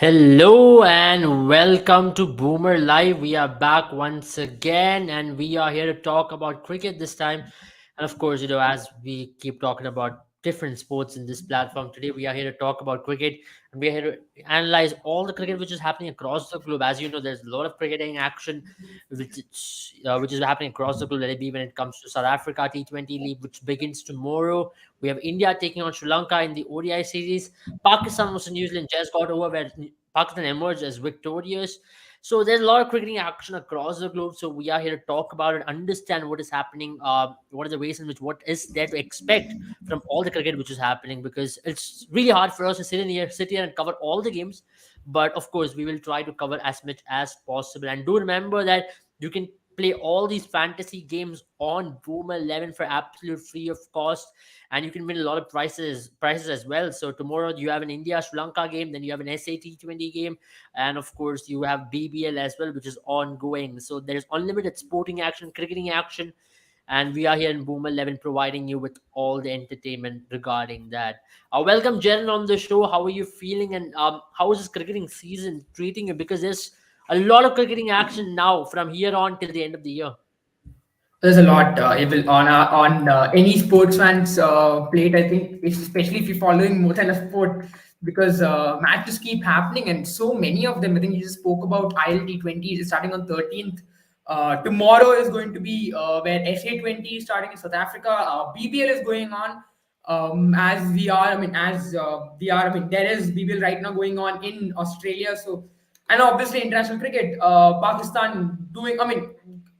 Hello and welcome to Boomer Live. We are back once again and we are here to talk about cricket this time. And of course, as we keep talking about different sports in this platform, today we are here to talk about cricket and we are here to analyze all the cricket which is happening across the globe. As you know, there's a lot of cricketing action which is happening across the globe. Let it be when it comes to South Africa T20 League, which begins tomorrow. We have India taking on Sri Lanka in the ODI series. Pakistan versus New Zealand just got over where Pakistan emerged as victorious. So there's a lot of cricketing action across the globe. So we are here to talk about it, understand what is happening, what are the ways in which what is there to expect from all the cricket which is happening, because it's really hard for us to sit here and cover all the games. But of course, we will try to cover as much as possible. And do remember that you can play all these fantasy games on Boomer 11 for absolute free of cost, and you can win a lot of prizes as well. So tomorrow you have an India Sri Lanka game, then you have an SAT20 game, and of course you have BBL as well, which is ongoing. So there's unlimited sporting action, cricketing action, and we are here in Boom 11 providing you with all the entertainment regarding that. Welcome, Jaren, on the show. How are you feeling, and how is this cricketing season treating you? Because there's a lot of cricketing action now from here on till the end of the year. There's a lot Evil, on any sportsman's plate. I think, especially if you're following more than a sport, because matches keep happening and so many of them. I think you just spoke about ILT20 is starting on 13th. Tomorrow is going to be where SA20 is starting in South Africa. BBL is going on. As we are, I mean, as we are, I mean, there is BBL right now going on in Australia. So, and obviously international cricket, Pakistan doing, I mean,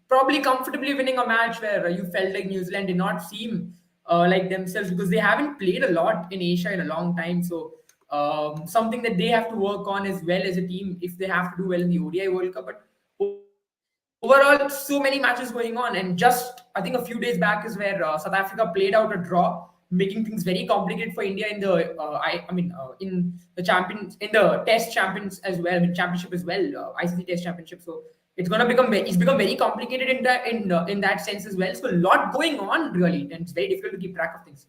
probably comfortably winning a match where you felt like New Zealand did not seem like themselves because they haven't played a lot in Asia in a long time. So something that they have to work on as well as a team if they have to do well in the ODI World Cup. But overall, so many matches going on, and just I think a few days back is where South Africa played out a draw, making things very complicated for India in the in the champions in the Test champions as well, I mean, championship as well, ICC Test Championship. So it's become very complicated in that sense as well. So a lot going on really, and it's very difficult to keep track of things.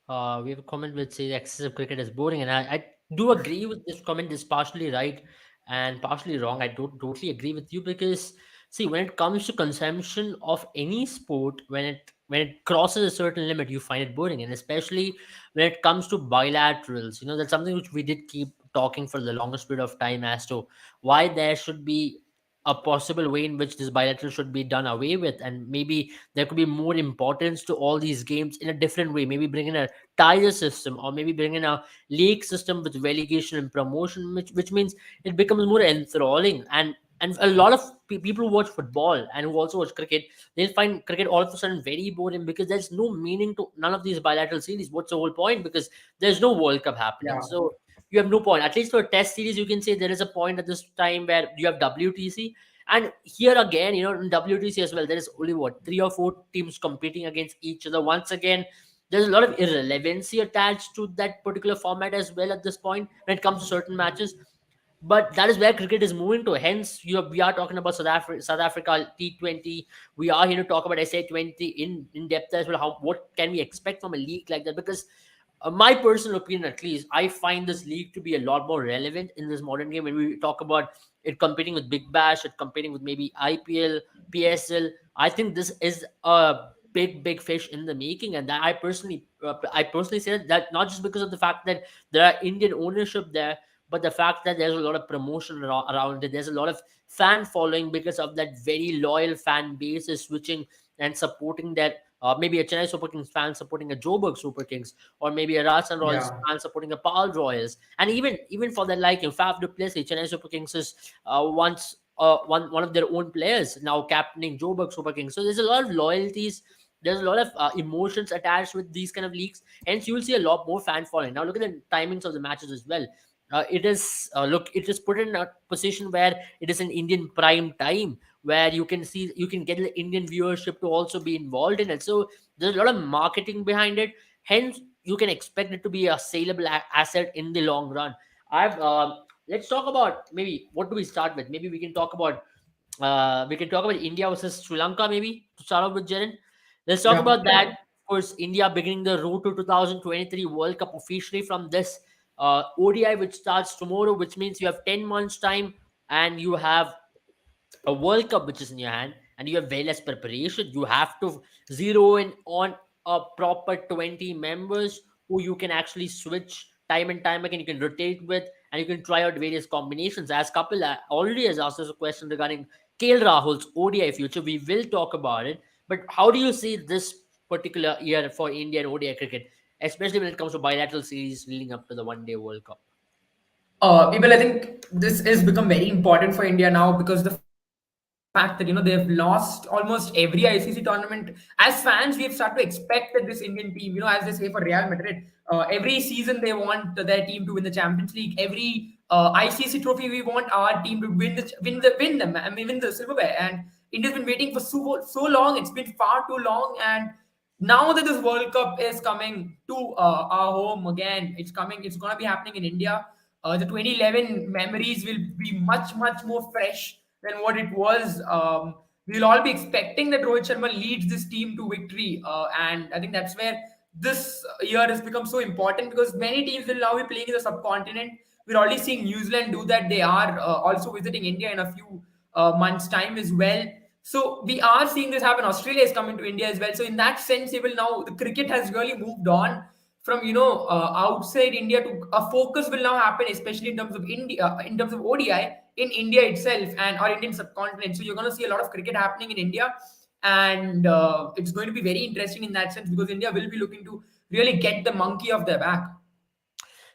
We have a comment which says excessive cricket is boring, and I do agree with this comment. Is partially right and partially wrong. I don't totally agree with you because see, when it comes to consumption of any sport, when it crosses a certain limit, you find it boring, and especially when it comes to bilaterals, that's something which we did keep talking for the longest period of time as to why there should be a possible way in which this bilateral should be done away with, and maybe there could be more importance to all these games in a different way, maybe bring in a tier system or maybe bring in a league system with relegation and promotion, which means it becomes more enthralling. And a lot of people who watch football and who also watch cricket, they'll find cricket all of a sudden very boring because there's no meaning to none of these bilateral series. What's the whole point? Because there's no World Cup happening, Yeah. so you have no point. At least for a test series, you can say there is a point at this time where you have WTC. And here again, in WTC as well, there is only what, three or four teams competing against each other. Once again, there's a lot of irrelevancy attached to that particular format as well at this point when it comes to certain matches. But that is where cricket is moving to. Hence, we are talking about South Africa T20. We are here to talk about SA20 in depth as well. What can we expect from a league like that? Because my personal opinion, at least, I find this league to be a lot more relevant in this modern game when we talk about it competing with Big Bash, it competing with maybe IPL, PSL. I think this is a big fish in the making, and that I personally say that not just because of the fact that there are Indian ownership there, but the fact that there's a lot of promotion around it. There's a lot of fan following because of that very loyal fan base is switching and supporting that. Maybe a Chennai Super Kings fan supporting a Joburg Super Kings, or maybe a Rajasthan Royals Yeah. fan supporting a Pal Royals, and even for that, like Faf du Plessis, Chennai Super Kings is once one of their own players now captaining Joburg Super Kings. So there's a lot of loyalties. There's a lot of emotions attached with these kind of leagues, hence you will see a lot more fan following. Now look at the timings of the matches as well. It is put in a position where it is an Indian prime time, where you can get the Indian viewership to also be involved in it. So there's a lot of marketing behind it. Hence, you can expect it to be a saleable asset in the long run. I've Let's talk about, maybe what do we start with? Maybe we can talk about India versus Sri Lanka. Maybe to start off with, Jaren. Let's talk Yeah. about that. Of course, India beginning the road to 2023 World Cup officially from this. ODI, which starts tomorrow, which means you have 10 months time, and you have a World Cup which is in your hand, and you have way less preparation. You have to zero in on a proper 20 members who you can actually switch time and time again. You can rotate with, and you can try out various combinations. As Kapil already has asked us a question regarding KL Rahul's ODI future. We will talk about it. But how do you see this particular year for Indian ODI cricket, especially when it comes to bilateral series leading up to the One Day World Cup? Well, I think this has become very important for India now because the fact that they've lost almost every ICC tournament. As fans, we have started to expect that this Indian team, as they say for Real Madrid, every season they want their team to win the Champions League. Every ICC trophy, we want our team to win them. I mean, win the silverware. And India's been waiting for so long. It's been far too long, and now that this World Cup is coming to our home again, it's coming. It's gonna be happening in India. The 2011 memories will be much more fresh than what it was. We'll all be expecting that Rohit Sharma leads this team to victory, and I think that's where this year has become so important because many teams will now be playing in the subcontinent. We're already seeing New Zealand do that. They are also visiting India in a few months' time as well. So we are seeing this happen. Australia is coming to India as well. So in that sense, even now the cricket has really moved on from outside India to a focus will now happen, especially in terms of India, in terms of ODI in India itself and our Indian subcontinent. So you're going to see a lot of cricket happening in India, and it's going to be very interesting in that sense because India will be looking to really get the monkey off their back.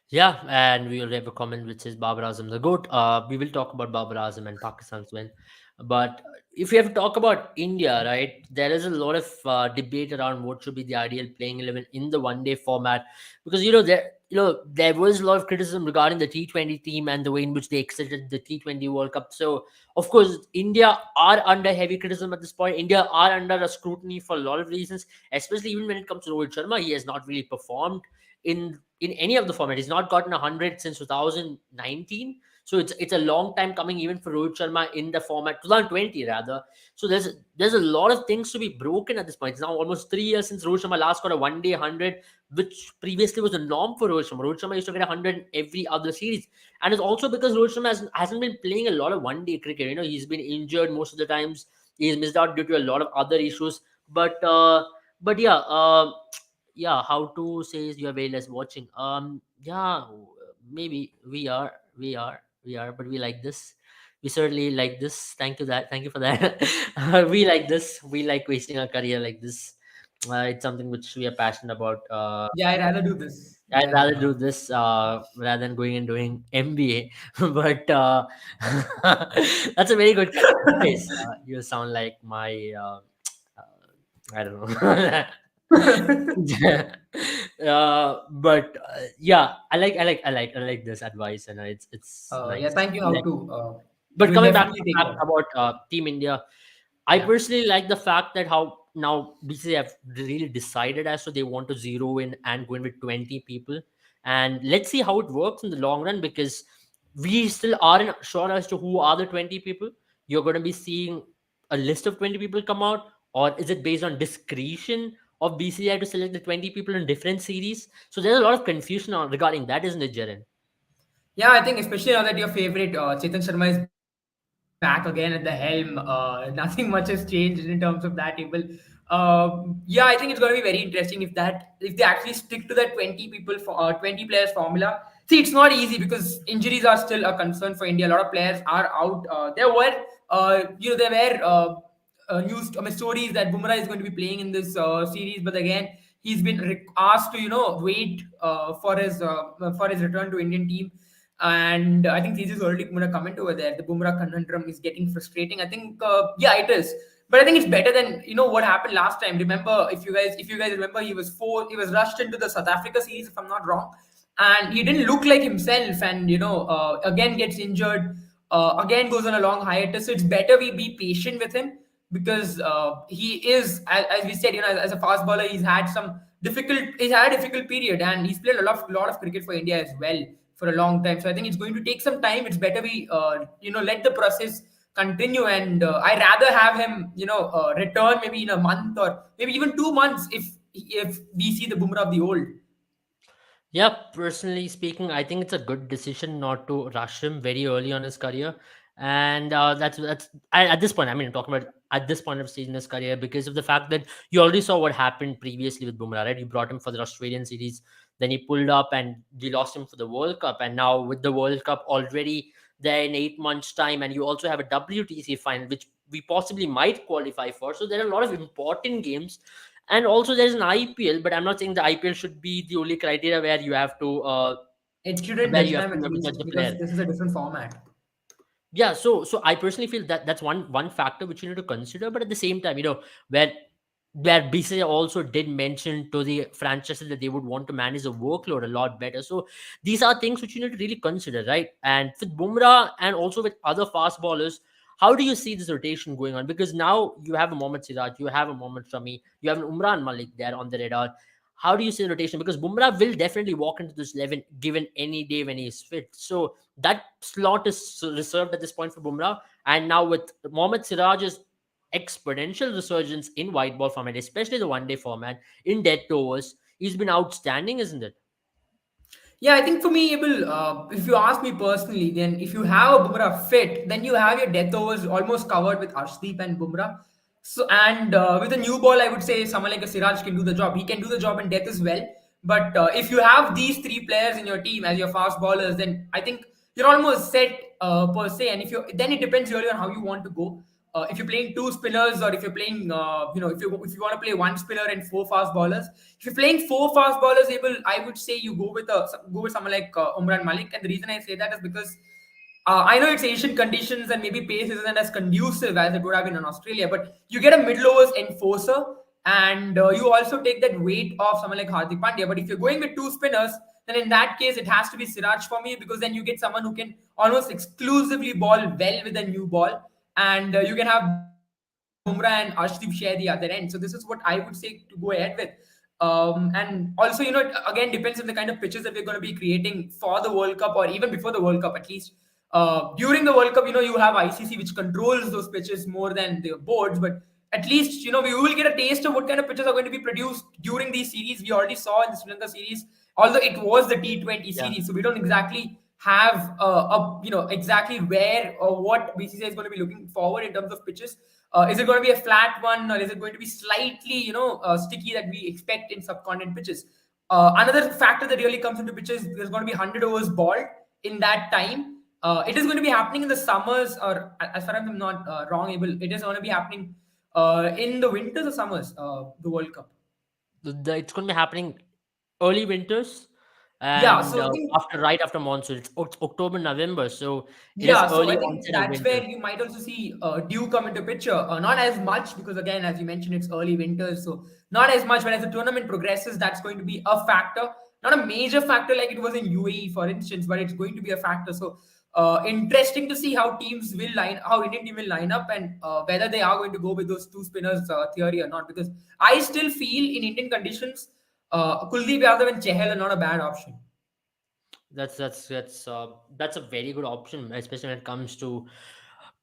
Yeah, and we will have a comment which says Babar Azam the GOAT. We will talk about Babar Azam and Pakistan's win. But if we have to talk about India, right, there is a lot of debate around what should be the ideal playing 11 in the one day format. Because, there was a lot of criticism regarding the T20 team and the way in which they exited the T20 World Cup. So, of course, India are under heavy criticism at this point. India are under a scrutiny for a lot of reasons, especially even when it comes to Rohit Sharma. He has not really performed in any of the format. He's not gotten 100 since 2019. So it's a long time coming even for Rohit Sharma in the format 2020 rather. So there's a lot of things to be broken at this point. It's now almost 3 years since Rohit Sharma last got a one day 100, which previously was the norm for Rohit Sharma. Rohit Sharma used to get 100 in every other series, and it's also because Rohit Sharma hasn't been playing a lot of one day cricket. He's been injured most of the times. He's missed out due to a lot of other issues. But yeah. Yeah, how to say is you are way less watching. Yeah, maybe we are, but we like this. We certainly like this. Thank you for that. We like this. We like wasting our career like this. It's something which we are passionate about. Yeah, I'd rather do this I'd than rather do this rather than going and doing MBA. But that's a very good kind of advice. You sound like my I don't know. But yeah, I like this advice, and it's yeah, nice. thank you. I How like to? But We'll coming back to definitely the take fact that. about Team India, I Yeah. personally like the fact that how now BCCI have really decided as to they want to zero in and go in with 20 people. And let's see how it works in the long run because we still aren't sure as to who are the 20 people. You're going to be seeing a list of 20 people come out, or is it based on discretion of BCCI to select the 20 people in different series? So there's a lot of confusion regarding that, isn't it, Jaren? Yeah, I think especially now that your favorite Chetan Sharma is back again at the helm, nothing much has changed in terms of that table. Yeah, I think it's going to be very interesting if they actually stick to that 20 people for 20 players formula. See, it's not easy because injuries are still a concern for India. A lot of players are out. There were news, stories that Bumrah is going to be playing in this series, but again, he's been asked to wait for his return to Indian team. And I think this is already going to comment over there. The Bumrah conundrum is getting frustrating. I think, yeah, it is. But I think it's better than what happened last time. Remember, if you guys remember, he was rushed into the South Africa series, if I'm not wrong, and he didn't look like himself. And again gets injured, again goes on a long hiatus. So it's better we be patient with him because he is, as we said, as a fast bowler, he's had a difficult period, and he's played a lot of cricket for India as well for a long time. So I think it's going to take some time. It's better we let the process continue, and I rather have him return maybe in a month or maybe even 2 months if we see the Bumrah of the old. Yeah, personally speaking, I think it's a good decision not to rush him very early on his career, and at this point. I mean, I'm talking about at this point of stage in his career because of the fact that you already saw what happened previously with Bumrah, right? You brought him for the Australian series, then he pulled up, and you lost him for the World Cup, and now with the World Cup already there in 8 months' time, and you also have a WTC final, which we possibly might qualify for. So there are a lot of important games, and also there's an IPL, but I'm not saying the IPL should be the only criteria where you have to It shouldn't where judge you have them to, at you have to judge least the because player. this is a different format. Yeah, so I personally feel that that's one factor which you need to consider, but at the same time, where BCCI also did mention to the franchises that they would want to manage the workload a lot better. So these are things which you need to really consider, right? And with Bumrah and also with other fast bowlers, how do you see this rotation going on? Because now you have a Mohammad Siraj, you have a Mohammad Shami, you have an Umran Malik there on the radar. How do you see the rotation? Because Bumrah will definitely walk into this 11 given any day when he is fit. So that slot is reserved at this point for Bumrah. And now with Mohammad Siraj's exponential resurgence in white ball format, especially the one day format in dead overs, he's been outstanding, isn't it? Yeah, I think for me, Abel, if you ask me personally, then if you have a Bumrah fit, then you have your death overs almost covered with Arshdeep and Bumrah. So and with a new ball, I would say someone like a Siraj can do the job. He can do the job in death as well. But if you have these three players in your team as your fast bowlers, then I think you're almost set per se. And if you then it depends really on how you want to go. If you're playing two spinners, or if you're playing, if you want to play one spinner and four fast bowlers, if you're playing four fast bowlers, able, I would say you go with someone like Umran Malik. And the reason I say that is because I know it's Asian conditions and maybe pace isn't as conducive as it would have been in Australia, but you get a middle overs enforcer, and you also take that weight off someone like Hardik Pandya. But if you're going with two spinners, then in that case it has to be Siraj for me, because then you get someone who can almost exclusively ball well with a new ball, and you can have Bumrah and Arshdeep share the other end. So this is what I would say to go ahead with. And also, it again depends on the kind of pitches that we're going to be creating for the World Cup, or even before the World Cup at least. During the World Cup, you have ICC which controls those pitches more than the boards, but at least we will get a taste of what kind of pitches are going to be produced during these series. We already saw in the Sri Lanka series, although it was the T20 Yeah. series, so we don't exactly have exactly where or what BCCI is going to be looking forward in terms of pitches. Is it going to be a flat one, or is it going to be slightly sticky that we expect in subcontinent pitches? Another factor that really comes into pitches, there's going to be 100 overs balled in that time. It is going to be happening in the summers, or as far as I'm not wrong, able, it is going to be happening in the winters or summers, the World Cup. It's going to be happening early winters Yeah, and so I think right after monsoon. It's October, November, so it is Yeah, so early I think onset of that's where winter. you might also see dew come into picture. Not as much because, again, as you mentioned, it's early winters, so not as much. But as the tournament progresses, that's going to be a factor, not a major factor like it was in UAE, for instance, but it's going to be a factor. So interesting to see how Indian team will line up, and whether they are going to go with those two spinners theory or not. Because I still feel in Indian conditions, Kuldeep Yadav and Chehel are not a bad option. That's a very good option, especially when it comes to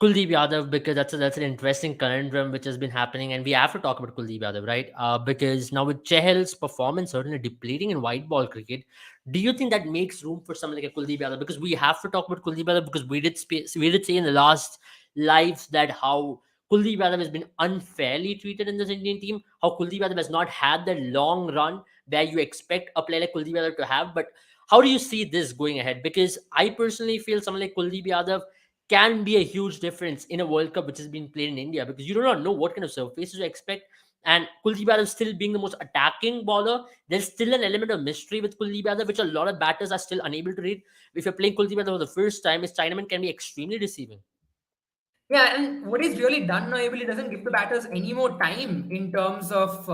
Kuldeep Yadav, because that's an interesting conundrum which has been happening, and we have to talk about Kuldeep Yadav, right? Because now with Chehel's performance certainly depleting in white ball cricket, do you think that makes room for someone like a Kuldeep Yadav? Because we have to talk about Kuldeep Yadav because we did say in the last lives that how Kuldeep Yadav has been unfairly treated in this Indian team, how Kuldeep Yadav has not had the long run where you expect a player like Kuldeep Yadav to have, but how do you see this going ahead? Because I personally feel someone like Kuldeep Yadav can be a huge difference in a World Cup which has been played in India because you do not know what kind of surfaces to expect. And Kuldeep Yadav still being the most attacking bowler, there's still an element of mystery with Kuldeep Yadav, which a lot of batters are still unable to read. If you're playing Kuldeep Yadav for the first time, his Chinaman can be extremely deceiving. Yeah, and what he's really done now, Abel, he doesn't give the batters any more time in terms of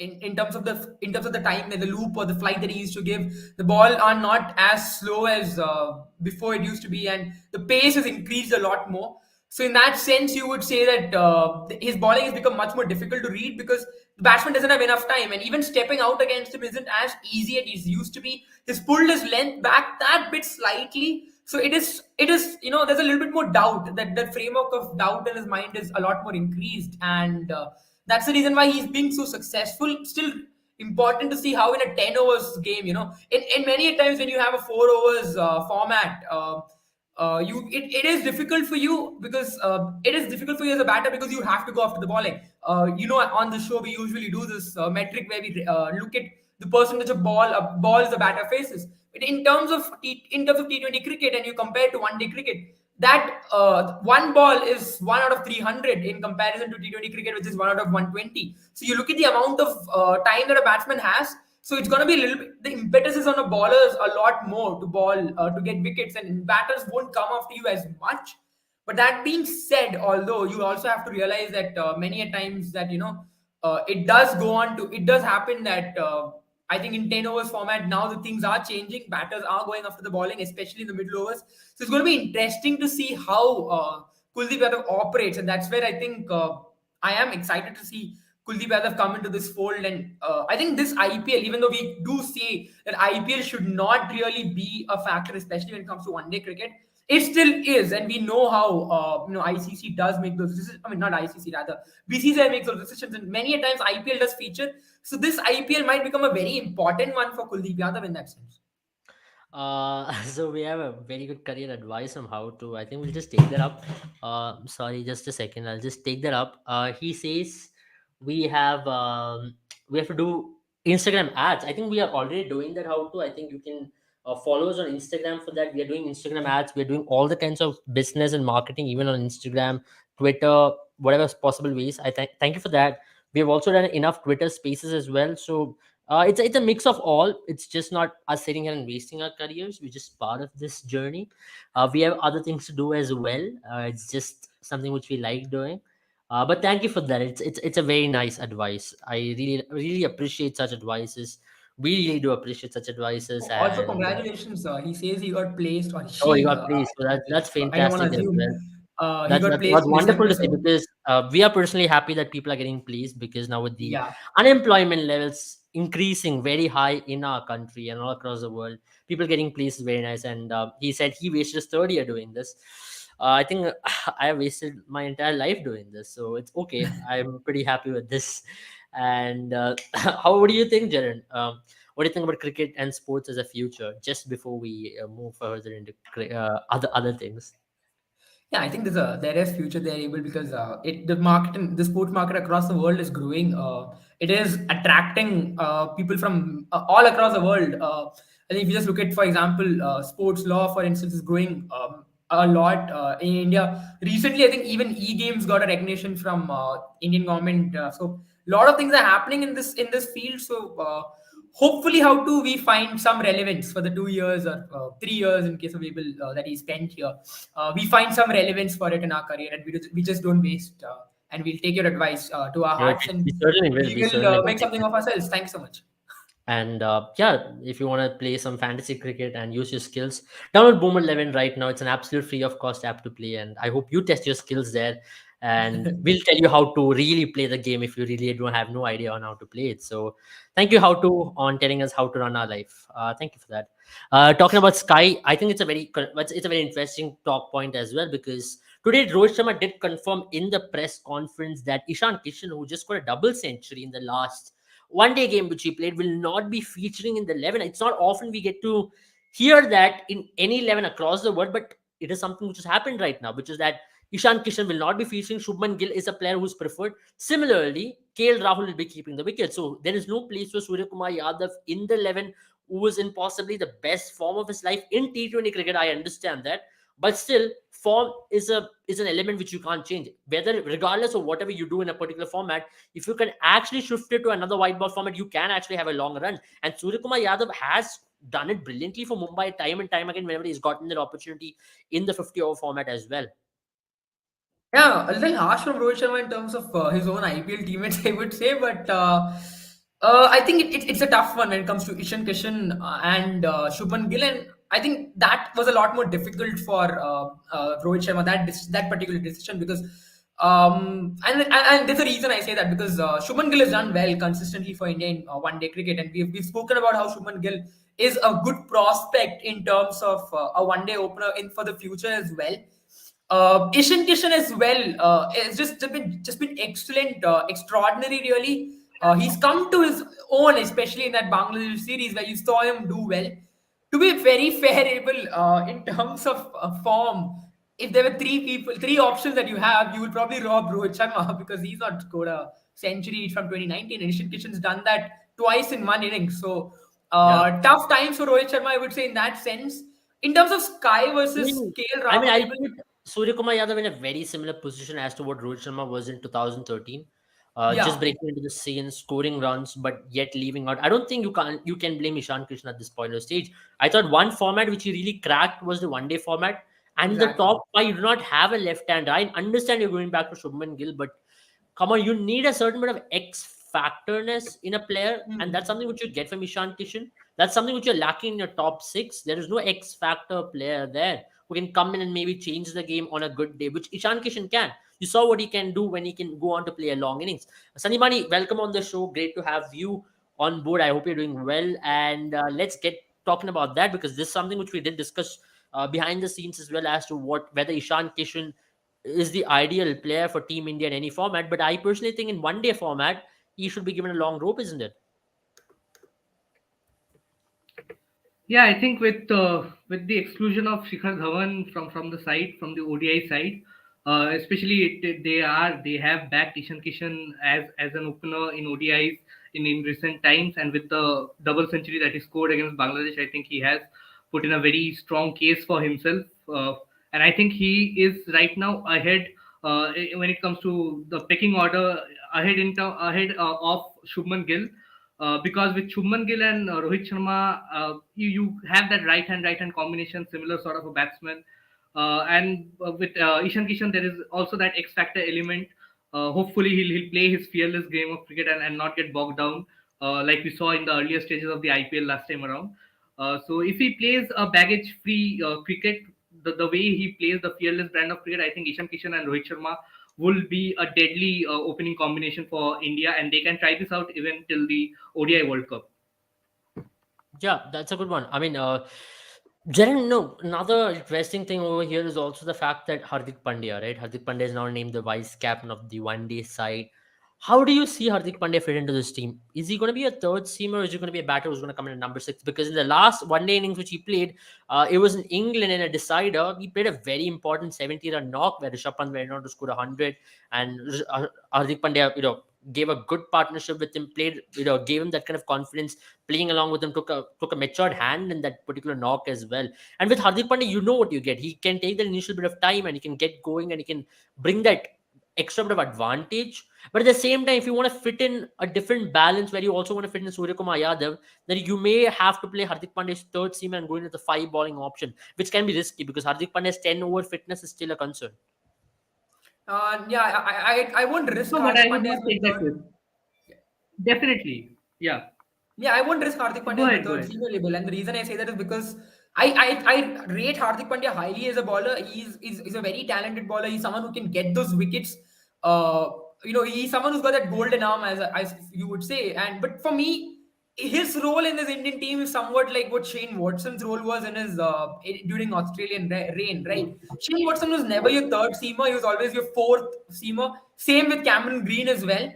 in terms of the time and the loop or the flight that he used to give. The ball are not as slow as before it used to be, and the pace has increased a lot more. So in that sense, you would say that his bowling has become much more difficult to read because the batsman doesn't have enough time, and even stepping out against him isn't as easy as it used to be. He's pulled his length back that bit slightly, so it is there's a little bit more doubt, that framework of doubt in his mind is a lot more increased, and that's the reason why he's being so successful. Still, important to see how in a 10 overs game, in many times when you have a 4 overs format, it is difficult for you because it is difficult for you as a batter because you have to go after the bowling. On the show we usually do this metric where we look at the percentage of balls the batter faces. But in terms of T20 cricket, and you compare to one day cricket, that one ball is 1 out of 300 in comparison to T20 cricket, which is 1 out of 120. So you look at the amount of time that a batsman has. So it's going to be a little bit. The impetus is on the bowlers a lot more to ball to get wickets, and batters won't come after you as much. But that being said, although you also have to realize that many a times that it does happen that I think in 10 overs format now the things are changing. Batters are going after the bowling, especially in the middle overs. So it's going to be interesting to see how Kuldeep Yadav operates, and that's where I think I am excited to see Kuldeep Yadav come into this fold. And I think this IPL, even though we do say that IPL should not really be a factor, especially when it comes to one-day cricket, it still is, and we know how ICC does make those decisions. I mean, not ICC, rather BCCI makes those decisions, and many a times IPL does feature. So this IPL might become a very important one for Kuldeep Yadav in that sense. So we have a very good career advice on how to. I think we'll just take that up. Sorry, just a second. I'll just take that up. He says we have we have to do Instagram ads. I think we are already doing that. How to? I think you can follow us on Instagram for that. We are doing Instagram ads. We are doing all the kinds of business and marketing, even on Instagram, Twitter, whatever possible ways. I thank you for that. We have also done enough Twitter Spaces as well. So it's a mix of all. It's just not us sitting here and wasting our careers. We're just part of this journey. We have other things to do as well. It's just something which we like doing. But thank you for that. It's a very nice advice. I really appreciate such advices. We really do appreciate such advices. Also, And congratulations. He says he got placed, or oh, you she. got pleased. So that's I don't want fantastic to as assume. well. He That's got that's placed what's in wonderful December. to see, So because we are personally happy that people are getting pleased, because now with the yeah. unemployment levels increasing very high in our country and all across the world, people getting pleased is very nice. And he said he wasted his third year doing this. I think I have wasted my entire life doing this, so it's okay. I'm pretty happy with this. And how what do you think, Jaren? What do you think about cricket and sports as a future? Just before we move further into other things. Yeah, I think there is future there, able, because the sports market across the world is growing. It is attracting people from all across the world. I think if you just look at, for example, sports law, for instance, is growing a lot in India. Recently, I think even e-games got a recognition from Indian government. So a lot of things are happening in this field. So hopefully, how do we find some relevance for the 2 years or 3 years in case of Abel that he spent here? We find some relevance for it in our career, and we just don't waste. And we'll take your advice to our No, hearts, and we certainly will. we We will certainly will make take something that. of ourselves. Thanks so much. And yeah, if you want to play some fantasy cricket and use your skills, download Boomer 11 right now. It's an absolute free of cost app to play, and I hope you test your skills there. And we'll tell you how to really play the game if you really don't have no idea on how to play it. So, thank you, how to, on telling us how to run our life. Thank you for that. Talking about Sky, I think it's a very interesting talk point as well, because today Rohit Sharma did confirm in the press conference that Ishan Kishan, who just got a double century in the last one day game which he played, will not be featuring in the 11. It's not often we get to hear that in any 11 across the world, but it is something which has happened right now, which is that Ishan Kishan will not be featuring. Shubman Gill is a player who's preferred. Similarly, KL Rahul will be keeping the wicket. So there is no place for Surya Kumar Yadav in the 11, who was in possibly the best form of his life in T20 cricket. I understand that. But still, form is an element which you can't change. Whether, regardless of whatever you do in a particular format, if you can actually shift it to another white ball format, you can actually have a long run. And Suryakumar Yadav has done it brilliantly for Mumbai time and time again whenever he's gotten that opportunity in the 50-over format as well. Yeah, a little harsh from Rohit Sharma in terms of his own IPL teammates, I would say, but I think it's a tough one when it comes to Ishan Kishan and Shubman Gill, and I think that was a lot more difficult for Rohit Sharma, that particular decision, because and there's a reason I say that, because Shubman Gill has done well consistently for India in one-day cricket, and we've spoken about how Shubman Gill is a good prospect in terms of a one-day opener in for the future as well. Ishan Kishan as well. It's just been excellent, extraordinary, really. He's come to his own, especially in that Bangladesh series where you saw him do well. To be very favorable in terms of form, if there were three options that you have, you will probably rob Rohit Sharma because he's not scored a century from 2019. And Ishan Kishan's done that twice in one inning. So Yeah. tough times for Rohit Sharma, I would say, in that sense. In terms of Sky versus KL I mean, Rahul, I'll I will. put Surya Kumar Yadav in a very similar position as to what Rohit Sharma was in 2013. Just Yeah, breaking into the scene, scoring runs, but yet leaving out. I don't think you can blame Ishan Krishna at this point of stage. I thought one format which he really cracked was the one-day format, and the exactly. top five you do not have a left hand. I understand you're going back to Shubman Gill, but come on, you need a certain bit of X factorness in a player, and that's Hmm. something which you get from Ishan Kishan. That's something which you're lacking in your top six. There is no X factor player there who can come in and maybe change the game on a good day, which Ishan Kishan can. You saw what he can do when he can go on to play a long innings. Sunny Mani, welcome on the show. Great to have you on board. I hope you're doing well, and let's get talking about that because this is something which we did discuss behind the scenes as well as to what whether Ishan Kishan is the ideal player for Team India in any format. But I personally think in one day format, he should be given a long rope, isn't it? Yeah, I think with the exclusion of Shikhar Dhawan from the side, from the ODI side, especially they have backed Ishan Kishan as an opener in ODIs in recent times, and with the double century that he scored against Bangladesh, I think he has put in a very strong case for himself, and I think he is right now ahead when it comes to the pecking order, ahead of Shubman Gill, because with Shubman Gill and Rohit Sharma, you have that right hand combination, similar sort of a batsman. And with Ishan Kishan, there is also that X factor element. Hopefully, he'll play his fearless game of cricket and not get bogged down, like we saw in the earlier stages of the IPL last time around. So if he plays a baggage free cricket, the way he plays the fearless brand of cricket, I think Ishan Kishan and Rohit Sharma will be a deadly opening combination for India, and they can try this out even till the ODI World Cup. Yeah, that's a good one. I mean, Jaren, no, another interesting thing over here is also the fact that Hardik Pandya, right? Hardik Pandya is now named the vice captain of the one day side. How do you see Hardik Pandya fit into this team? Is he going to be a third seamer or is he going to be a batter who's going to come in at number six? Because in the last one day innings which he played, it was in England in a decider. He played a very important 70-run knock where Rishabh Pant went on to score 100 and Hardik Pandya, gave a good partnership with him, played, gave him that kind of confidence. Playing along with him took a matured hand in that particular knock as well. And with Hardik Pandya, you know what you get. He can take that initial bit of time and he can get going and he can bring that extra bit of advantage. But at the same time, if you want to fit in a different balance where you also want to fit in Surya Kumar Yadav, then you may have to play Hardik Pandya's third seam and go into the five bowling option, which can be risky because Hardik Pandya's 10 over fitness is still a concern. Yeah, I won't risk No, but I Hardik would Pandya not as my take that third. risk. Definitely. Yeah. Yeah, I won't risk Hardik Pandya Go as my ahead. Go third ahead. seamer label, and the reason I say that is because I rate Hardik Pandya highly as a bowler. He's a very talented bowler. He's someone who can get those wickets. Uh, he's someone who's got that golden arm, as you would say. And but for me, his role in this Indian team is somewhat like what Shane Watson's role was in his during Australian reign, right? Shane Watson was never your third seamer; he was always your fourth seamer. Same with Cameron Green as well.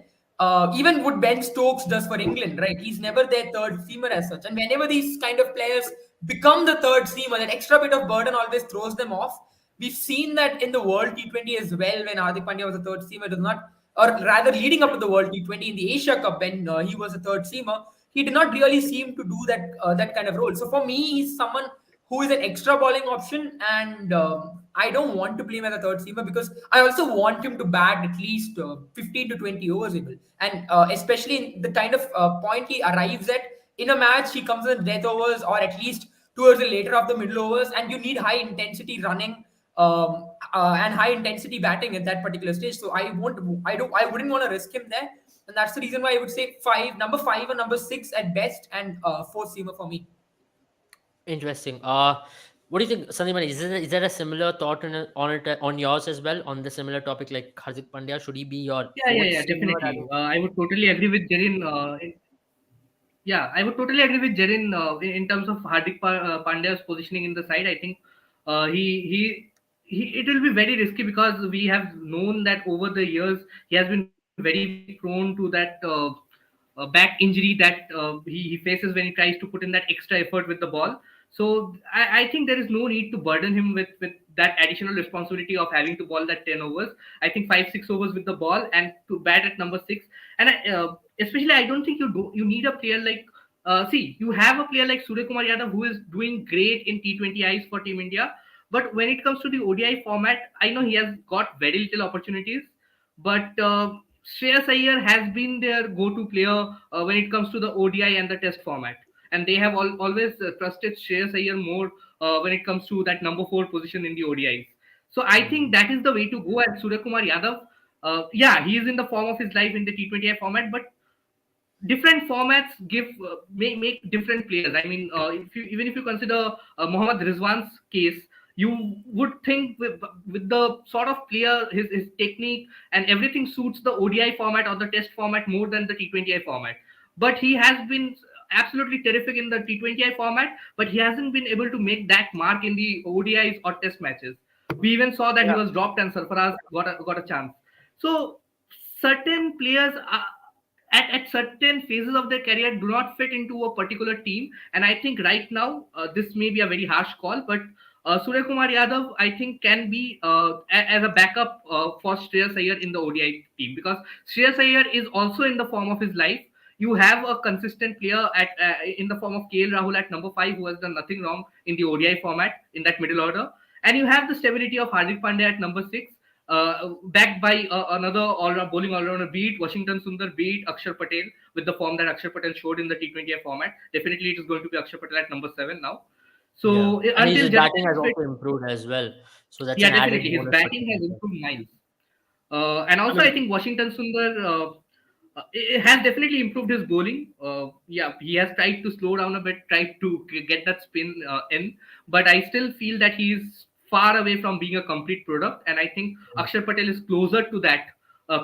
Even what Ben Stokes does for England, right? He's never their third seamer as such. And whenever these kind of players become the third seamer, that extra bit of burden always throws them off. We've seen that in the World T20 as well when Hardik Pandya was a third seamer. It was not, or rather, leading up to the World T20 in the Asia Cup when he was a third seamer, he did not really seem to do that kind of role. So for me, he's someone who is an extra bowling option, and I don't want to play him as a third seamer because I also want him to bat at least 15 to 20 overs, able. And especially in the kind of point he arrives at in a match, he comes in death overs or at least towards the later of the middle overs, and you need high intensity running and high intensity batting at that particular stage. So I wouldn't want to risk him there, and that's the reason why I would say number five or number six at best, and fourth seamer for me. Interesting. What do you think, Sandeep? Is there a similar thought on it on yours as well on the similar topic like Hardik Pandya? Should he be your Yeah, yeah, fourth yeah, seamer? definitely. I would totally agree with Jerin. Yeah, I would totally agree with Jerin in terms of Pandya's positioning in the side. I think uh, he it will be very risky because we have known that over the years he has been very prone to that. back injury that he faces when he tries to put in that extra effort with the ball. So I think there is no need to burden him with that additional responsibility of having to bowl that 10 overs. I think 5 6 overs with the ball and to bat at number six. And especially I don't think you need a player like see, you have a player like Surya Kumar Yadav who is doing great in T20Is for Team India. But when it comes to the ODI format, I know he has got very little opportunities. But Shreyas Iyer has been their go-to player when it comes to the ODI and the Test format, and they have always trusted Shreyas Iyer more when it comes to that number four position in the ODIs. So I think that is the way to go. At Surya Kumar Yadav, yeah, he is in the form of his life in the T20I format, but different formats give make different players. I mean, if you even if you consider Mohammad Rizwan's case, you would think with the sort of player, his technique and everything suits the ODI format or the Test format more than the T20I format. But he has been absolutely terrific in the T20I format, but he hasn't been able to make that mark in the ODIs or Test matches. We even saw that he Yeah. was dropped and Sarfaraz got a chance. So certain players at certain phases of their career do not fit into a particular team. And I think right now, this may be a very harsh call, but Surya Kumar Yadav, I think, can be as a backup for Shreyas Iyer in the ODI team, because Shreyas Iyer is also in the form of his life. You have a consistent player at in the form of KL Rahul at number five, who has done nothing wrong in the ODI format in that middle order, and you have the stability of Hardik Pandya at number six, backed by another bowling all-rounder, beat Washington Sundar, beat Akshar Patel with the form that Akshar Patel showed in the T20I format. Definitely, it is going to be Akshar Patel at number seven now. Yeah. So And his until Jadeja batting has is fit, also improved as well. So that's yeah, an added definitely his bonus for batting Team has India. improved miles. And I also, I mean, think Washington Sundar it has definitely improved his bowling. Yeah, he has tried to slow down a bit, tried to get that spin in, but I still feel that he is far away from being a complete product. And I think Akshar Patel is closer to that,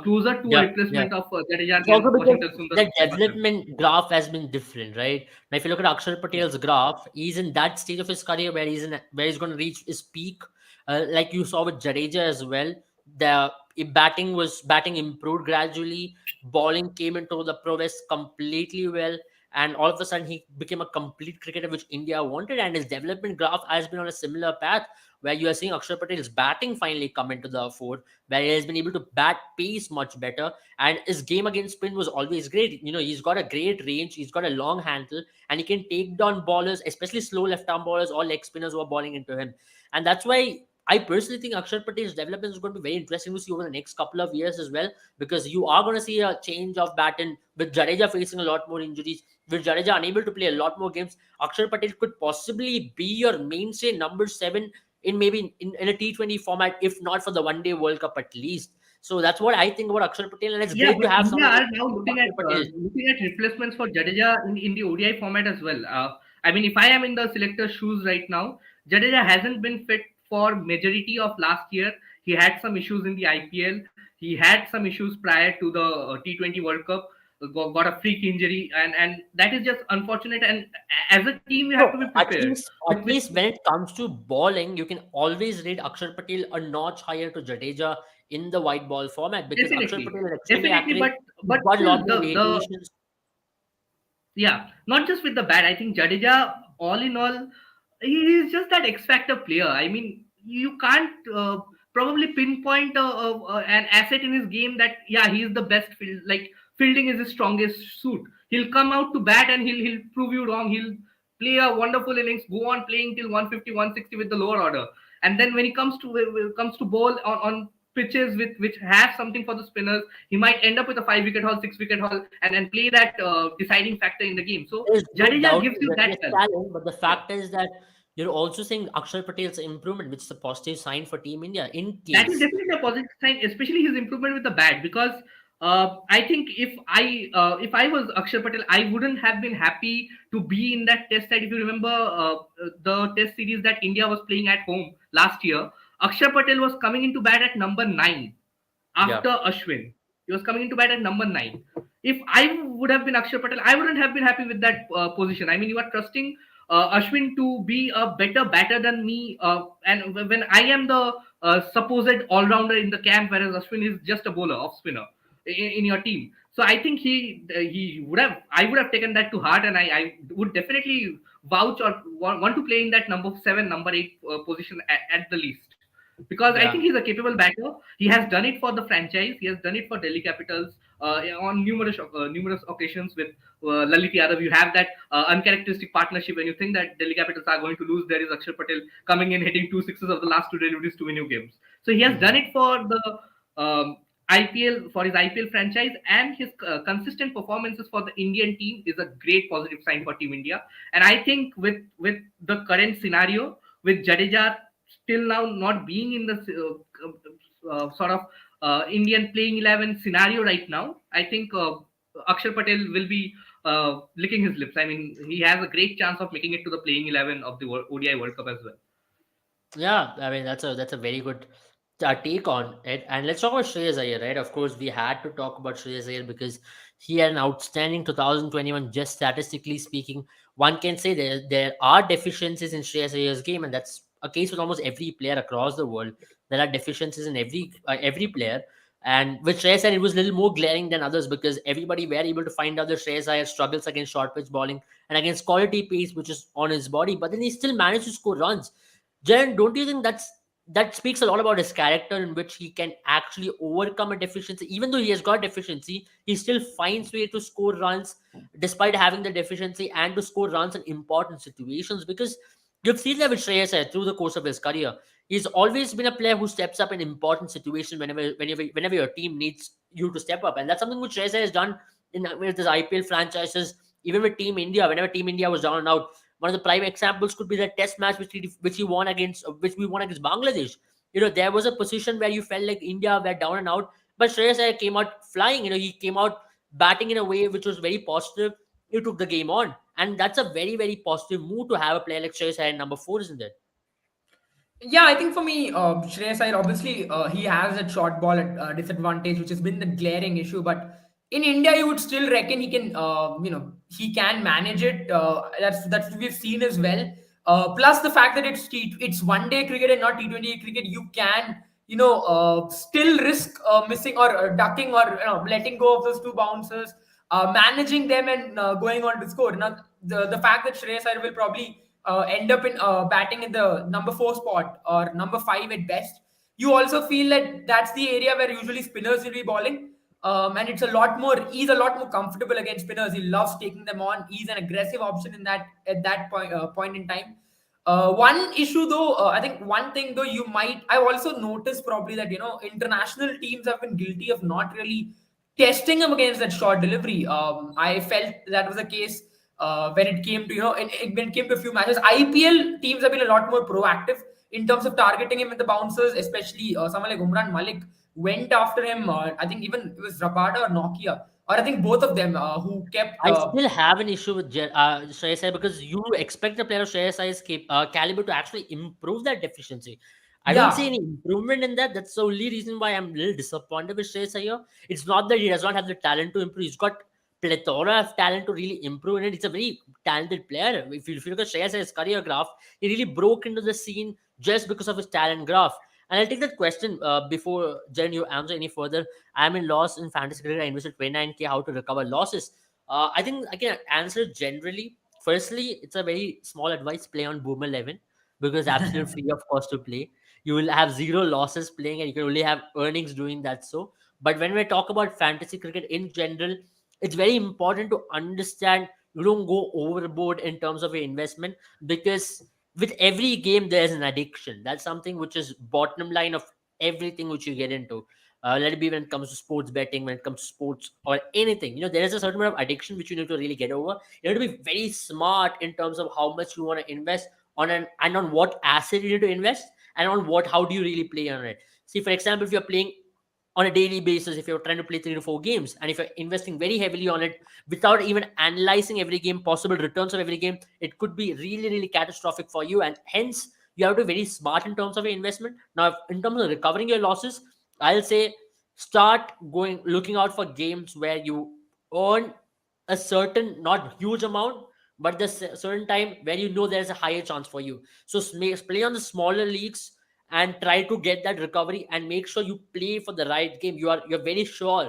closer to a yeah, yeah. replacement of Jadeja It's also than because Washington Sundar the could ever have. development graph has been different, right? Now, if you look at Akshar Patel's graph, he's in that stage of his career where he's going to reach his peak. Like you saw with Jadeja as well, the batting improved gradually. Bowling came into the prowess completely well, and all of a sudden he became a complete cricketer, which India wanted. And his development graph has been on a similar path, where you are seeing Akshar Patel's batting finally come into the fore, where he has been able to bat pace much better, and his game against spin was always great. He's got a great range, he's got a long handle, and he can take down bowlers, especially slow left arm bowlers or leg spinners who are bowling into him. And that's why I personally think Akshar Patel's development is going to be very interesting to see over the next couple of years as well, because you are going to see a change of pattern with Jadeja facing a lot more injuries, with Jadeja unable to play a lot more games. Akshar Patel could possibly be your mainstay number seven in maybe in a T20 format, if not for the one day World Cup at least. So that's what I think about Akshar Patel, and it's Yeah, great but to have India someone like are now Akshar Patel. looking at replacements for Jadeja in the ODI format as well. I mean, if I am in the selector's shoes right now, Jadeja hasn't been fit for majority of last year. He had some issues in the IPL. He had some issues prior to the T20 World Cup. Got a freak injury, and that is just unfortunate. And as a team, you have to No, be at prepared. least at least when it comes to bowling, you can always rate Akshar Patel a notch higher to Jadeja in the white ball format, because Akshar Definitely, Patel is extremely definitely, accurate. He's but got a still lot more the variations. yeah, not just with the bat. I think Jadeja, all in all, he is just that X factor player. I mean, you can't probably pinpoint an asset in his game that yeah, he is the best like fielding is his strongest suit. He'll come out to bat and he'll prove you wrong. He'll play a wonderful innings, go on playing till 150, 160 with the lower order, and then when he comes to bowl on pitches which have something for the spinners, he might end up with a 5 wicket haul, 6 wicket haul, and play that deciding factor in the game. So There's no Jadeja doubt gives you that Jadeja's help. talent, but the Yeah, fact is that you're also seeing Akshar Patel's improvement, which is a positive sign for Team India. In that is case, definitely a positive sign, especially his improvement with the bat. Because I think if I was Akshar Patel, I wouldn't have been happy to be in that test side. If you remember the test series that India was playing at home last year, Akshar Patel was coming into bat at number nine yeah, after Ashwin. He was coming into bat at number nine. If I would have been Akshar Patel, I wouldn't have been happy with that position. I mean, you are trusting Ashwin to be a better batter than me, and when I am the supposed all rounder in the camp, whereas Ashwin is just a bowler, off spinner in your team. So I think he would have, I would have taken that to heart, and I would definitely vouch or want to play in that number 7, number 8 position at the least, because I Yeah. think he's a capable batter. He has done it for the franchise. He has done it for Delhi Capitals on numerous occasions with Lalit Yadav. You have that uncharacteristic partnership. When you think that Delhi Capitals are going to lose, there is Akshar Patel coming in, hitting two sixes of the last two deliveries to win you games. So he has done Mhm. it for the IPL, for his IPL franchise, and his consistent performances for the Indian team is a great positive sign for Team India. And I think with the current scenario, with Jadeja still now not being in the sort of Indian playing 11 scenario right now, I think Akshar Patel will be licking his lips. I mean, he has a great chance of making it to the playing 11 of the ODI World Cup as well. Yeah, I mean that's a very good take on it. And let's talk about Shreyas Iyer, right? Of course, we had to talk about Shreyas Iyer because he had an outstanding 2021. Just statistically speaking, one can say there are deficiencies in Shreyas Iyer's game, and that's a case with almost every player across the world. There are deficiencies in every player. And with Shreyas Iyer, it was a little more glaring than others because everybody were able to find out that Shreyas Iyer struggles against short pitch bowling and against quality pace, which is on his body. But then he still managed to score runs. Jen, don't you think that speaks a lot about his character in which he can actually overcome a deficiency? Even though he has got deficiency, he still finds way to score runs despite having the deficiency and to score runs in important situations. Because you've seen that with Shreyas Iyer through the course of his career. He's always been a player who steps up in important situations whenever your team needs you to step up. And that's something which Shreyas Iyer has done in with his IPL franchises, even with Team India, whenever Team India was down and out. One of the prime examples could be the test match which he won against which we won against Bangladesh. There was a position where you felt like India were down and out, but Shreyas Iyer came out flying. He came out batting in a way which was very positive. He took the game on, and that's a very very positive move to have a player like Shreyas Iyer in number four, isn't it? Yeah, I think for me, Shreyas Iyer, obviously, he has that short ball at disadvantage, which has been the glaring issue. But in India, you would still reckon he can, he can manage it. That's we've seen as well. Plus the fact that it's one day cricket and not T20 cricket, you can still risk missing or ducking or letting go of those two bouncers, managing them and going on to score. Now the fact that Shreyas Iyer will probably end up in batting in the number 4 spot or number 5 at best. You also feel that that's the area where usually spinners will be bowling. And it's a lot more. He's a lot more comfortable against spinners. He loves taking them on. He's an aggressive option in that at that point in time. One issue though, I think one thing though I've also noticed probably that international teams have been guilty of not really testing him against that short delivery. I felt that was the case when it came to when it came to a few matches. IPL teams have been a lot more proactive in terms of targeting him with the bouncers, especially someone like Umran Malik went after him. I think even it was Rabada or Nokia, or I think both of them who kept. I still have an issue with Shreyas Iyer because you expect a player of Shreyas Iyer's caliber to actually improve that deficiency. I don't see Yeah, any improvement in that. That's the only reason why I'm a little disappointed with Shreyas Iyer. It's not that he does not have the talent to improve. He's got plethora of talent to really improve in it. He's a very talented player. If you look at Shreyas Iyer's career graph, he really broke into the scene just because of his talent graph. And I'll take that question before Jen, you answer any further. I'm in loss in fantasy cricket. I invested 29K. How to recover losses? I think I can answer generally. Firstly, it's a very small advice: play on Boomer 11 because it's absolutely free of cost to play. You will have zero losses playing, and you can only have earnings doing that. So, but when we talk about fantasy cricket in general, it's very important to understand you don't go overboard in terms of your investment because with every game there's an addiction. That's something which is bottom line of everything which you get into. Let it be when it comes to sports betting, when it comes to sports or anything. There is a certain amount of addiction which you need to really get over. You have to be very smart in terms of how much you want to invest on what asset you need to invest and on what how do you really play on it. See, for example, if you're playing on a daily basis, if you're trying to play 3 to 4 games and if you're investing very heavily on it without even analyzing every game, possible returns of every game, it could be really really catastrophic for you, and hence you have to be very smart in terms of your investment. Now, in terms of recovering your losses, I'll say start looking out for games where you earn a certain, not huge amount, but the certain time where there's a higher chance for you. So play on the smaller leagues and try to get that recovery and make sure you play for the right game. You're very sure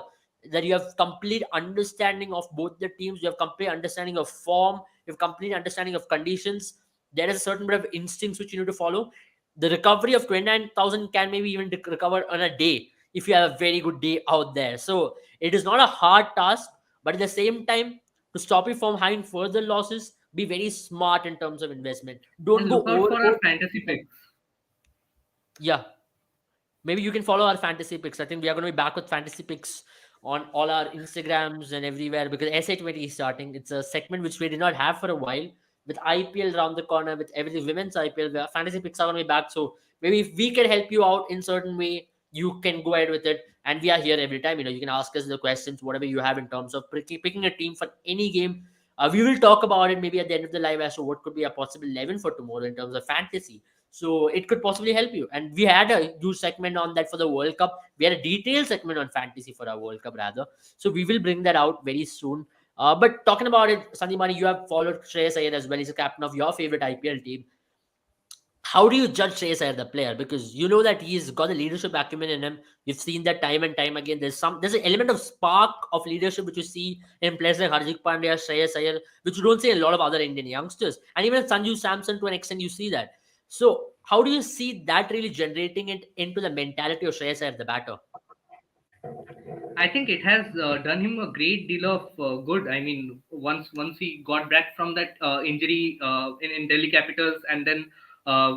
that you have complete understanding of both the teams, you have complete understanding of form, you have complete understanding of conditions. There is a certain bit of instincts which you need to follow. The recovery of 29,000 can maybe even recover on a day if you have a very good day out there. So it is not a hard task, but at the same time, to stop you from having further losses, be very smart in terms of investment. Don't And go look out for our overboard. fantasy picks. Yeah, maybe you can follow our fantasy picks. I think we are going to be back with fantasy picks on all our Instagrams and everywhere, because SA20 is starting. It's a segment which we did not have for a while. With IPL around the corner, with every women's IPL, the fantasy picks are going to be back. So maybe if we can help you out in certain way, you can go ahead with it. And we are here every time. You can ask us the questions, whatever you have in terms of picking a team for any game. We will talk about it maybe at the end of the live as to what could be a possible 11 for tomorrow in terms of fantasy. So it could possibly help you. And we had a huge segment on that for the World Cup. We had a detailed segment on fantasy for our World Cup rather. So we will bring that out very soon. But talking about it, Sandimani, you have followed Shreyas Iyer as well. He's a captain of your favorite IPL team. How do you judge Shreyas Iyer, the player? Because you know that he's got the leadership acumen in him. You've seen that time and time again. There's an element of spark of leadership which you see in players like Hardik Pandya, Shreyas Iyer, which you don't see in a lot of other Indian youngsters. And even Sanju Samson, to an extent, you see that. So how do you see that really generating it into the mentality of Shreyas Iyer, the batter? I think it has done him a great deal of good. I mean, once he got back from that injury in Delhi Capitals, and then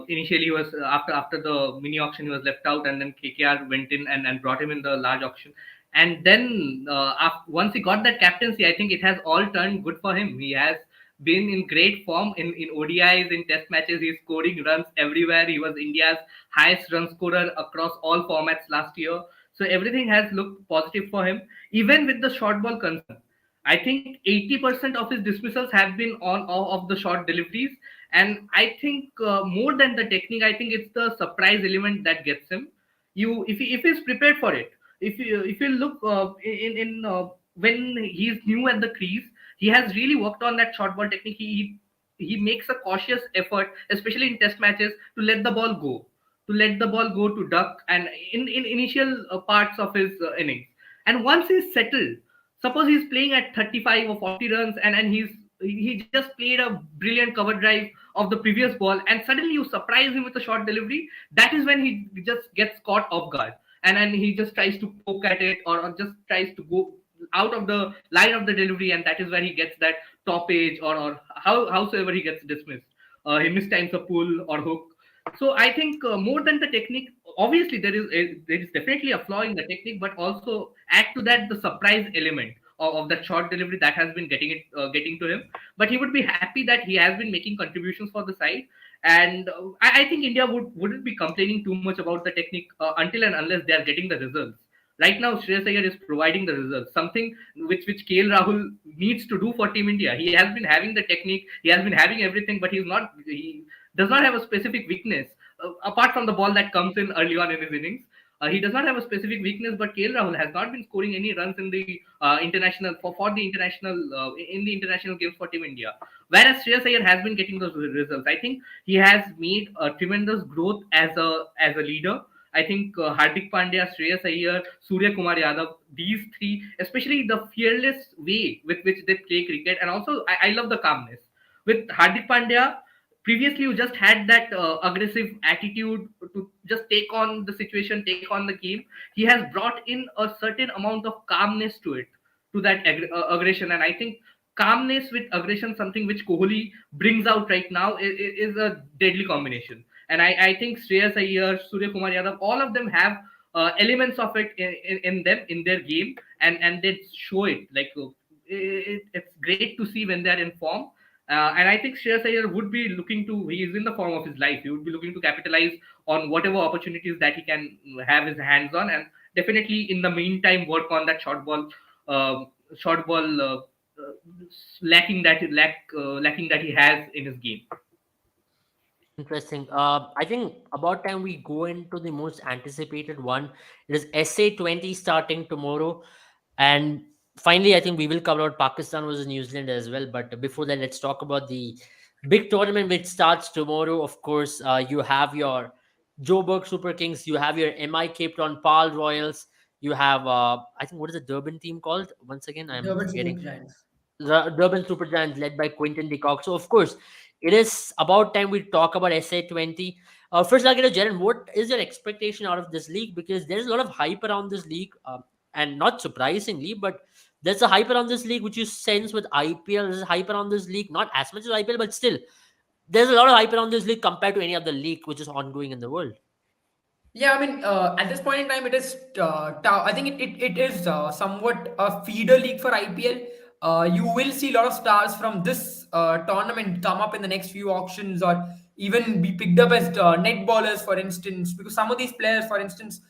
initially he was after the mini auction he was left out, and then KKR went in and brought him in the large auction. And then once he got that captaincy, I think it has all turned good for him. He has been in great form in ODIs, in Test matches. He's scoring runs everywhere. He was India's highest run scorer across all formats last year. So everything has looked positive for him, even with the short ball concern. I think 80% of his dismissals have been on of the short deliveries, and I think more than the technique, I think it's the surprise element that gets him. If he's prepared for it, if you look in when he's new at the crease, he has really worked on that short ball technique. He makes a cautious effort, especially in test matches, to let the ball go, to duck, and in initial parts of his innings. And once he's settled, suppose he's playing at 35 or 40 runs, and he just played a brilliant cover drive of the previous ball, and suddenly you surprise him with a short delivery. That is when he just gets caught off guard, and he just tries to poke at it, or just tries to go out of the line of the delivery, and that is where he gets that top edge, or howsoever he gets dismissed. He mistimes a pull or hook. So I think more than the technique, obviously there is definitely a flaw in the technique, but also add to that the surprise element of that short delivery that has been getting to him. But he would be happy that he has been making contributions for the side, and I think India wouldn't be complaining too much about the technique until and unless they are getting the results. Right now, Shreyas Iyer is providing the results, something which KL Rahul needs to do for Team India. He has been having the technique, he has been having everything, but he does not have a specific weakness apart from the ball that comes in early on in his innings. He does not have a specific weakness, but KL Rahul has not been scoring any runs in the international for the international in the international games for Team India. Whereas Shreyas Iyer has been getting those results. I think he has made a tremendous growth as a leader. I think Hardik Pandya, Shreyas Iyer, Surya Kumar Yadav, these three, especially the fearless way with which they play cricket, and also I love the calmness. With Hardik Pandya, previously you just had that aggressive attitude to just take on the situation, take on the game. He has brought in a certain amount of calmness to it, to that aggression, and I think calmness with aggression, something which Kohli brings out right now, is a deadly combination. And I think Shreyas Iyer, Surya Kumar Yadav, all of them have elements of it in them, in their game, and they show it. Like it's great to see when they're in form. And I think Shreyas Iyer would be looking to, he is in the form of his life. He would be looking to capitalize on whatever opportunities that he can have his hands on, and definitely in the meantime work on that short ball lacking that he has in his game. Interesting. I think about time we go into the most anticipated one. It is SA20 starting tomorrow. And finally, I think we will cover out Pakistan versus New Zealand as well. But before that, let's talk about the big tournament which starts tomorrow. Of course, you have your Joburg Super Kings, you have your MI Cape Town Pal Royals, You have I think, what is the Durban team called? Once again, I'm Durban forgetting. Super Giants. The Durban Supergiants led by Quinton de Kock. So of course, it is about time we talk about SA20. First, I'll get to Jaren. What is your expectation out of this league? Because there's a lot of hype around this league, and not surprisingly, but there's a hype around this league which you sense with IPL. There's a hype around this league, not as much as IPL, but still, there's a lot of hype around this league compared to any other league which is ongoing in the world. Yeah, I mean, at this point in time, it is. I think it is somewhat a feeder league for IPL. You will see a lot of stars from this tournament come up in the next few auctions, or even be picked up as net ballers, for instance. Because some of these players, for instance,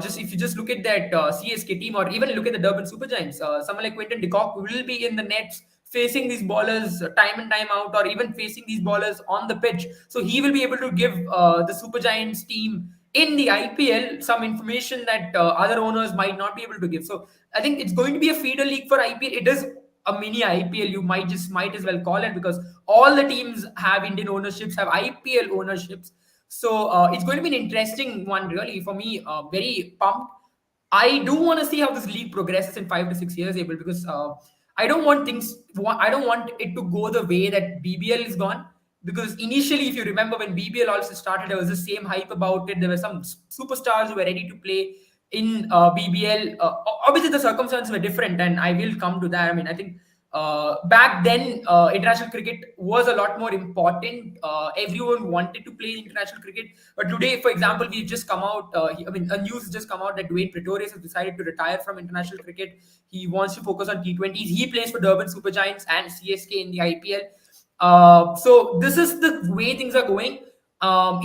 just if you just look at that CSK team, or even look at the Durban Super Giants, someone like Quinton de Kock will be in the nets facing these ballers time and time out, or even facing these ballers on the pitch. So he will be able to give the Super Giants team in the IPL some information that other owners might not be able to give. So I think it's going to be a feeder league for IPL. It is a mini IPL. You might as well call it, because all the teams have Indian ownerships, have IPL ownerships. So it's going to be an interesting one, really, for me. Very pumped. I do want to see how this league progresses in 5 to 6 years, Abel, because I don't want things. I don't want it to go the way that BBL is gone. Because initially, if you remember, when BBL also started, there was the same hype about it. There were some superstars who were ready to play in BBL. Obviously, the circumstances were different, and I will come to that. I mean, I think back then, international cricket was a lot more important. Everyone wanted to play international cricket. But today, for example, we've just come out. I mean, a news has just come out that Dwayne Pretorius has decided to retire from international cricket. He wants to focus on T20s. He plays for Durban Super Giants and CSK in the IPL. So this is the way things are going.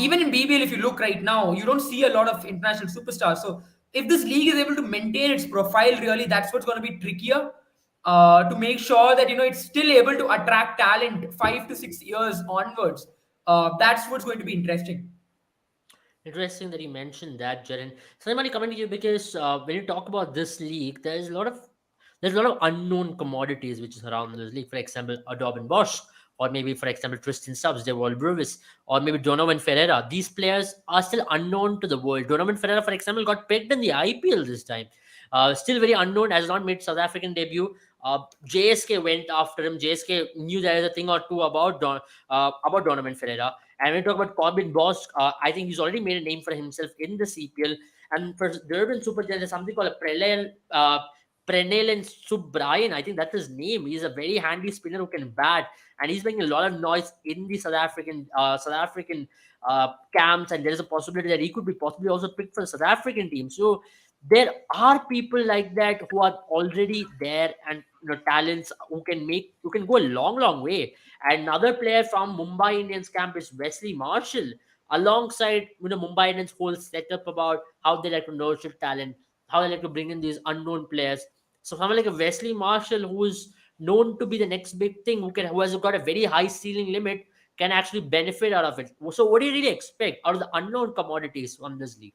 Even in BBL, if you look right now, you don't see a lot of international superstars. So if this league is able to maintain its profile, really, that's what's going to be trickier. To make sure that it's still able to attract talent 5 to 6 years onwards. That's what's going to be interesting. Interesting that you mentioned that, Jaren. So I'm only coming to you because when you talk about this league, there's a lot of unknown commodities which is around this league. For example, Adobe and Bosch, or maybe, for example, Tristan Stubbs, Devol Bruvis, or maybe Donovan Ferreira. These players are still unknown to the world. Donovan Ferreira, for example, got picked in the IPL this time. Still very unknown, has not made South African debut. JSK went after him. JSK knew there is a thing or two about Donovan Ferreira. And when we talk about Corbin Bosch, I think he's already made a name for himself in the CPL. And for Durban Super Giants, there's something called a Prenel Subrian. I think that's his name. He's a very handy spinner who can bat, and he's making a lot of noise in the South African camps. And there is a possibility that he could be possibly also picked for the South African team. So there are people like that who are already there, and talents who can go a long way. Another player from Mumbai Indians camp is Wesley Marshall, alongside Mumbai Indians whole setup about how they like to nurture talent, how they like to bring in these unknown players. So someone like a Wesley Marshall, who is known to be the next big thing, who has got a very high ceiling limit, can actually benefit out of it. So what do you really expect out of the unknown commodities from this league?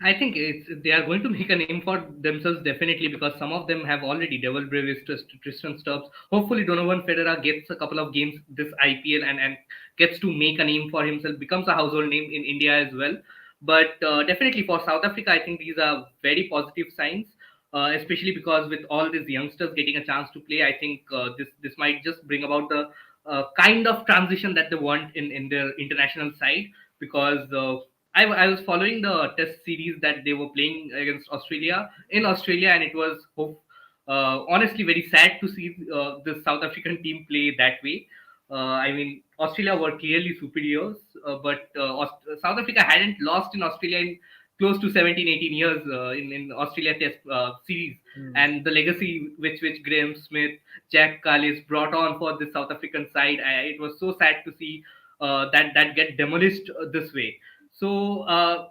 I think they are going to make a name for themselves definitely, because some of them have already. Devil Brevis, Tristan Stubbs. Hopefully, Donovan Ferreira gets a couple of games this IPL and gets to make a name for himself, becomes a household name in India as well. But definitely for South Africa, I think these are very positive signs. Especially because with all these youngsters getting a chance to play, I think this might just bring about the kind of transition that they want in their international side. Because I was following the test series that they were playing against Australia in Australia, and it was honestly very sad to see the South African team play that way. I mean, Australia were clearly superior, but South Africa hadn't lost in Australia in close to 17, 18 years in Australia Test series. And the legacy which Graham Smith, Jack Callis brought on for the South African side, it was so sad to see that get demolished this way. So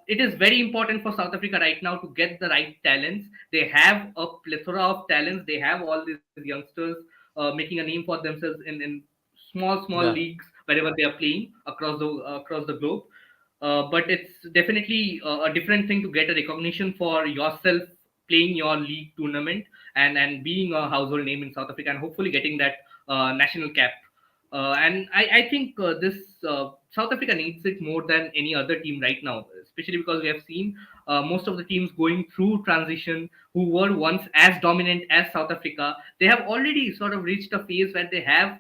it is very important for South Africa right now to get the right talents. They have a plethora of talents. They have all these youngsters making a name for themselves in small Yeah. leagues wherever they are playing across the globe. But it's definitely a different thing to get a recognition for yourself playing your league tournament and being a household name in South Africa, and hopefully getting that national cap. And I think this South Africa needs it more than any other team right now, especially because we have seen most of the teams going through transition who were once as dominant as South Africa. They have already sort of reached a phase where they have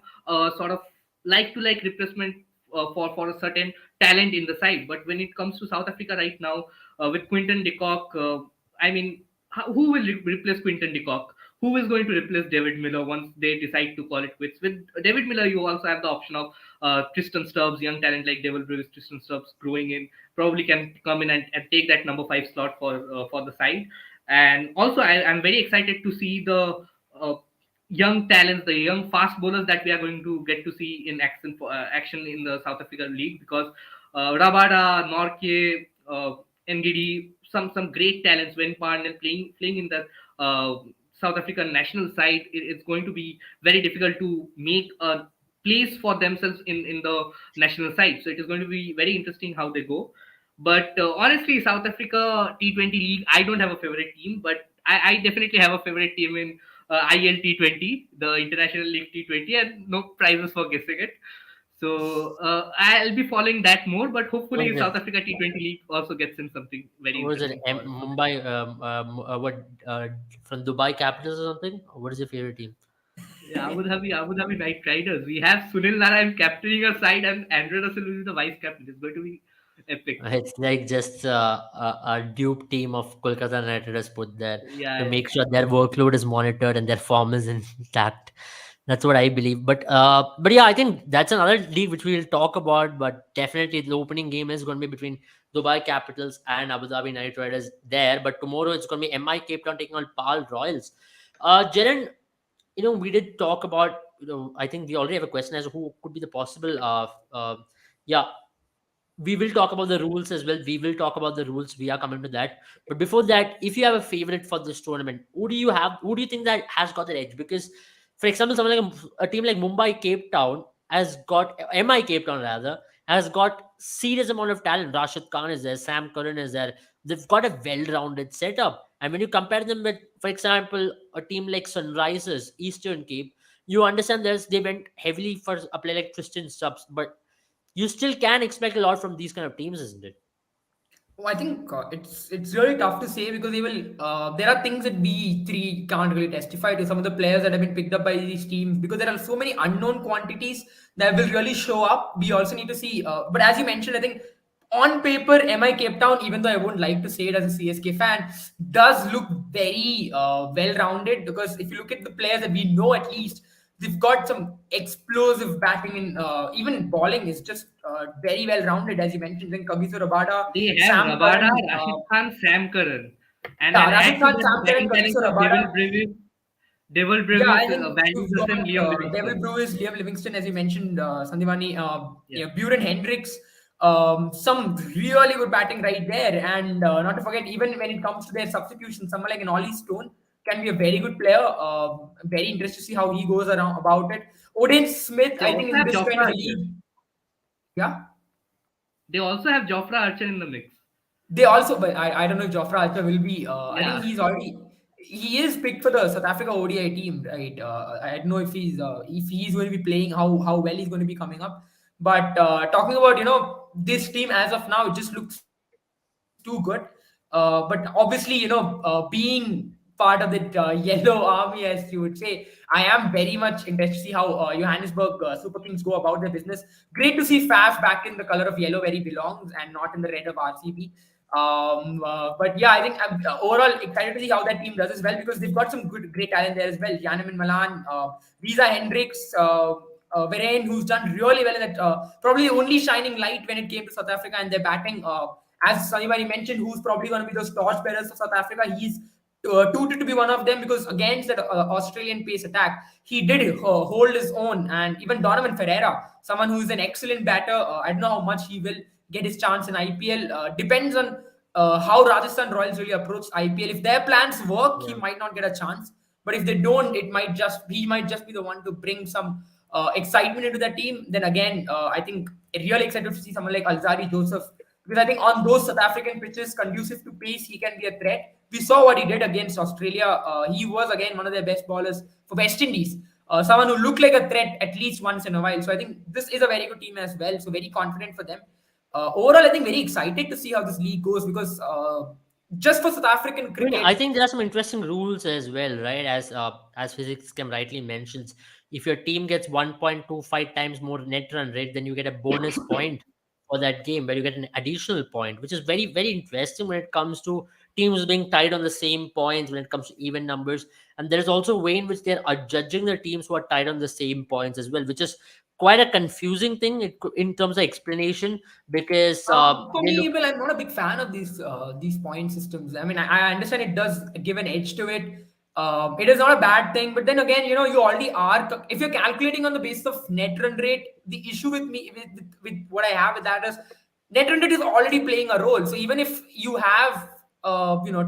sort of like to like replacement for a certain talent in the side. But when it comes to South Africa right now, with Quinton de Kock, I mean, who will replace Quinton de Kock? Who is going to replace David Miller once they decide to call it quits? With David Miller, you also have the option of Tristan Stubbs, young talent like Devil Brevis, Tristan Stubbs growing in, probably can come in and take that number 5 slot for the side. And also, I'm very excited to see the young talents, the young fast bowlers that we are going to get to see in action in the South African League, because Rabada, Norke, Ngidi, some great talents when Parnell playing in the South African national side. It's going to be very difficult to make a place for themselves in the national side. So it is going to be very interesting how they go. But honestly, South Africa T20 League, I don't have a favorite team, but I definitely have a favorite team in IL T20, the International League T20, and no prizes for guessing it. So I'll be following that more, but What hopefully is it? South Africa T20 League also gets in something very What is it? interesting for Mumbai? What from Dubai Capitals or something? What is your favorite team? yeah, Abu Dhabi Knight Riders. We have Sunil Narayan captaining a side and Andre Russell will be the vice captain. It's going to be epic. It's like just a dupe team of Kolkata Knight Riders put there to Yeah, make sure their workload is monitored and their form is intact. That's what I believe. But yeah, I think that's another league which we'll talk about. But definitely, the opening game is going to be between Dubai Capitals and Abu Dhabi Knight Riders there. But tomorrow it's going to be MI Cape Town taking on PAL Royals. Jaren, we did talk about. I think we already have a question as to who could be the possible. Yeah, we will talk about the rules as well. We will talk about the rules. We are coming to that. But before that, if you have a favorite for this tournament, who do you have? Who do you think that has got the edge? Because, for example, someone like a team like Mumbai Cape Town has got MI Cape Town rather has got serious amount of talent. Rashid Khan is there. Sam Curran is there. They've got a well-rounded setup. And when you compare them with, for example, a team like Sunrisers, Eastern Cape, you understand they went heavily for a player like Tristan Stubbs, but you still can expect a lot from these kind of teams, isn't it? Oh, I think it's really tough to say because they will. There are things that we three can't really testify to. Some of the players that have been picked up by these teams because there are so many unknown quantities that will really show up. We also need to see. But as you mentioned, I think on paper, MI Cape Town, even though I wouldn't like to say it as a CSK fan, does look very well-rounded because if you look at the players that we know at least, they've got some explosive batting and even bowling is just very well-rounded, as you mentioned. Then Kagiso Rabada, they have Sam Rabada, Curran, Rashid Khan, Sam Curran, and yeah, Rashid add to Khan, that the Sam Curran, batting talents Kagiso of Rabada. Devil Yeah, Brevis, I think Van you've got Dieterson, Liam Devil Livingston. Brewers, Liam Livingston, as you mentioned, Sandivani, Yeah. Buren Hendricks, some really good batting right there. And not to forget, even when it comes to their substitution, someone like an Ollie Stone can be a very good player. Very interested to see how he goes around about it. Odin Smith, They I think also in have this kind of Jofra a Archer. league, yeah. They also have Jofra Archer in the mix. They also, but I don't know if Jofra Archer will be. I think Yeah. he is picked for the South Africa ODI team, right? I don't know if he's going to be playing, how well he's going to be coming up. But talking about this team as of now, it just looks too good. But obviously, being part of the yellow army, as you would say, I am very much interested to see how Johannesburg Super Kings go about their business. Great to see Faf back in the color of yellow where he belongs and not in the red of RCB. But yeah, I think I'm overall excited to see how that team does as well because they've got some great talent there as well. Janeman Malan, Visa Hendricks, Varane, who's done really well in that. Probably the only shining light when it came to South Africa and their batting. As Sanibari mentioned, who's probably going to be those torchbearers of South Africa. He's touted to be one of them because against that Australian pace attack, he did hold his own. And even Donovan Ferreira, someone who is an excellent batter. I don't know how much he will get his chance in IPL. Depends on how Rajasthan Royals really approach IPL. If their plans work, he Yeah. might not get a chance. But if they don't, he might just be the one to bring some excitement into the team. Then again, I think really excited to see someone like Alzari Joseph because I think on those South African pitches conducive to pace, he can be a threat. We saw what he did against Australia. He was again one of their best bowlers for West Indies. Someone who looked like a threat at least once in a while. So I think this is a very good team as well. So very confident for them. overall, I think very excited to see how this league goes because just for South African I mean, I cricket, think there are some interesting rules as well, right? As physics chem rightly mentions, if your team gets 1.25 times more net run rate, then you get a bonus point for that game, where you get an additional point, which is very very interesting when it comes to teams being tied on the same points when it comes to even numbers. And there is also a way in which they are judging the teams who are tied on the same points as well, which is quite a confusing thing in terms of explanation, because For they me, look. well, I'm not a big fan of these point systems. I mean, I understand it does give an edge to it. It is not a bad thing, but then again, you already are. If you're calculating on the basis of net run rate, the issue with me with what I have with that is net run rate is already playing a role. So even if you have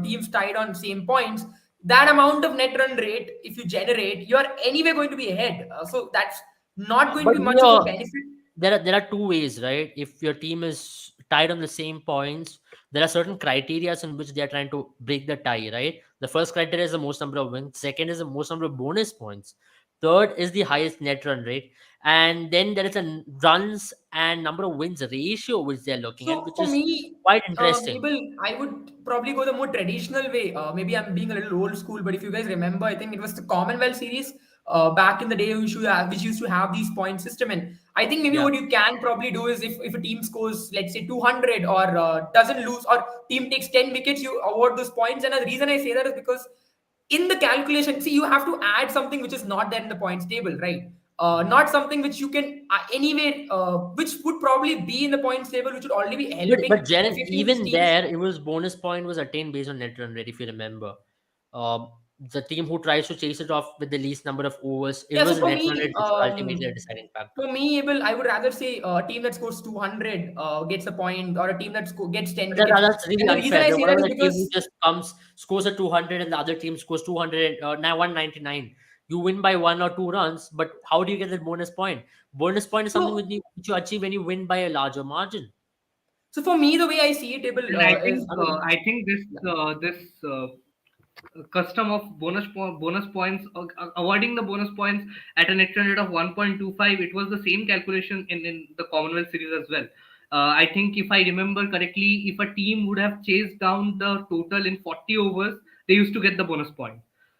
teams tied on same points, that amount of net run rate, if you generate, you are anyway going to be ahead. So that's not going to But be we much of a are benefit. there are two ways, right? If your team is tied on the same points, there are certain criteria in which they are trying to break the tie, right? The first criteria is the most number of wins, second is the most number of bonus points, third is the highest net run rate, and then there is a runs and number of wins ratio which they are looking at, So which for is me, quite interesting. Mabel, I would probably go the more traditional way. Maybe I'm being a little old school, but if you guys remember, I think it was the Commonwealth Series back in the day, which used to have these point system. And I think maybe Yeah. what you can probably do is if a team scores, let's say 200 or doesn't lose, or team takes 10 wickets, you award those points. And the reason I say that is because in the calculation, see, you have to add something which is not there in the points table, right? Not something which you can anyway, which would probably be in the points table, which would already be But helping if Jaren, your even teams. there, it was bonus point was attained based on net run rate, if you remember. The team who tries to chase it off with the least number of overs, it Yeah, so was for net run rate me, which was ultimately a deciding factor. Abel, I would rather say a team that scores 200 gets a point, or a team that gets 10 But wickets. that's really And the reason unfair. I There say one that of is the team who because just comes, scores a 200, and the other team scores 200, now 199. You win by 1 or 2 runs, but how do you get that bonus point? Bonus point is something so which you achieve when you win by a larger margin. so for me, the way I see it, Abel, And I is, think I mean, this yeah. custom of bonus points, awarding the bonus points at a net run rate of 1.25, it was the same calculation in the Commonwealth Series as well. I think if I remember correctly, if a team would have chased down the total in 40 overs, they used to get the bonus point.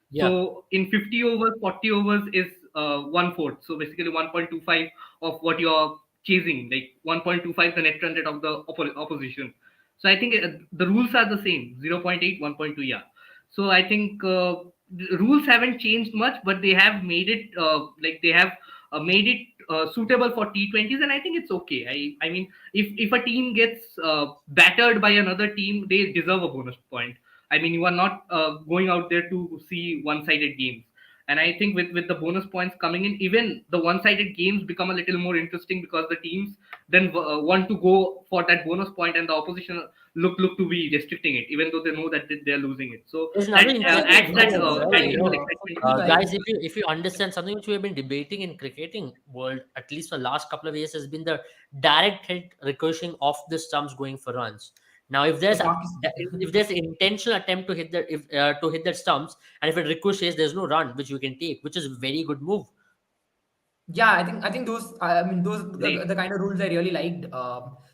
Yeah. So in 50 overs, 40 overs is one fourth. So basically 1.25 of what you're chasing, like 1.25 the net run rate of the opposition. So I think the rules are the same, 0.8, 1.2, yeah. So I think the rules haven't changed much, but they have made it they have made it suitable for T20s, and I think it's okay. I mean, if a team gets battered by another team, they deserve a bonus point. I mean, you are not going out there to see one-sided games. And I think with the bonus points coming in, even the one-sided games become a little more interesting because the teams then want to go for that bonus point, and the opposition look to be restricting it, even though they know that they're losing it. So There's that another So interesting adds thing that as well, for you additional know. for excitement to me, the guys, Guys, if you understand something which we have been debating in cricketing world, at least for the last couple of years, has been the direct hit ricocheting off the stumps going for runs. Now, the Pakistan. if there's intentional attempt to hit the if to hit the stumps, and if it ricochets, there's no run which you can take, which is a very good move. Yeah, I think those, I mean, those great. the kind of rules I really liked.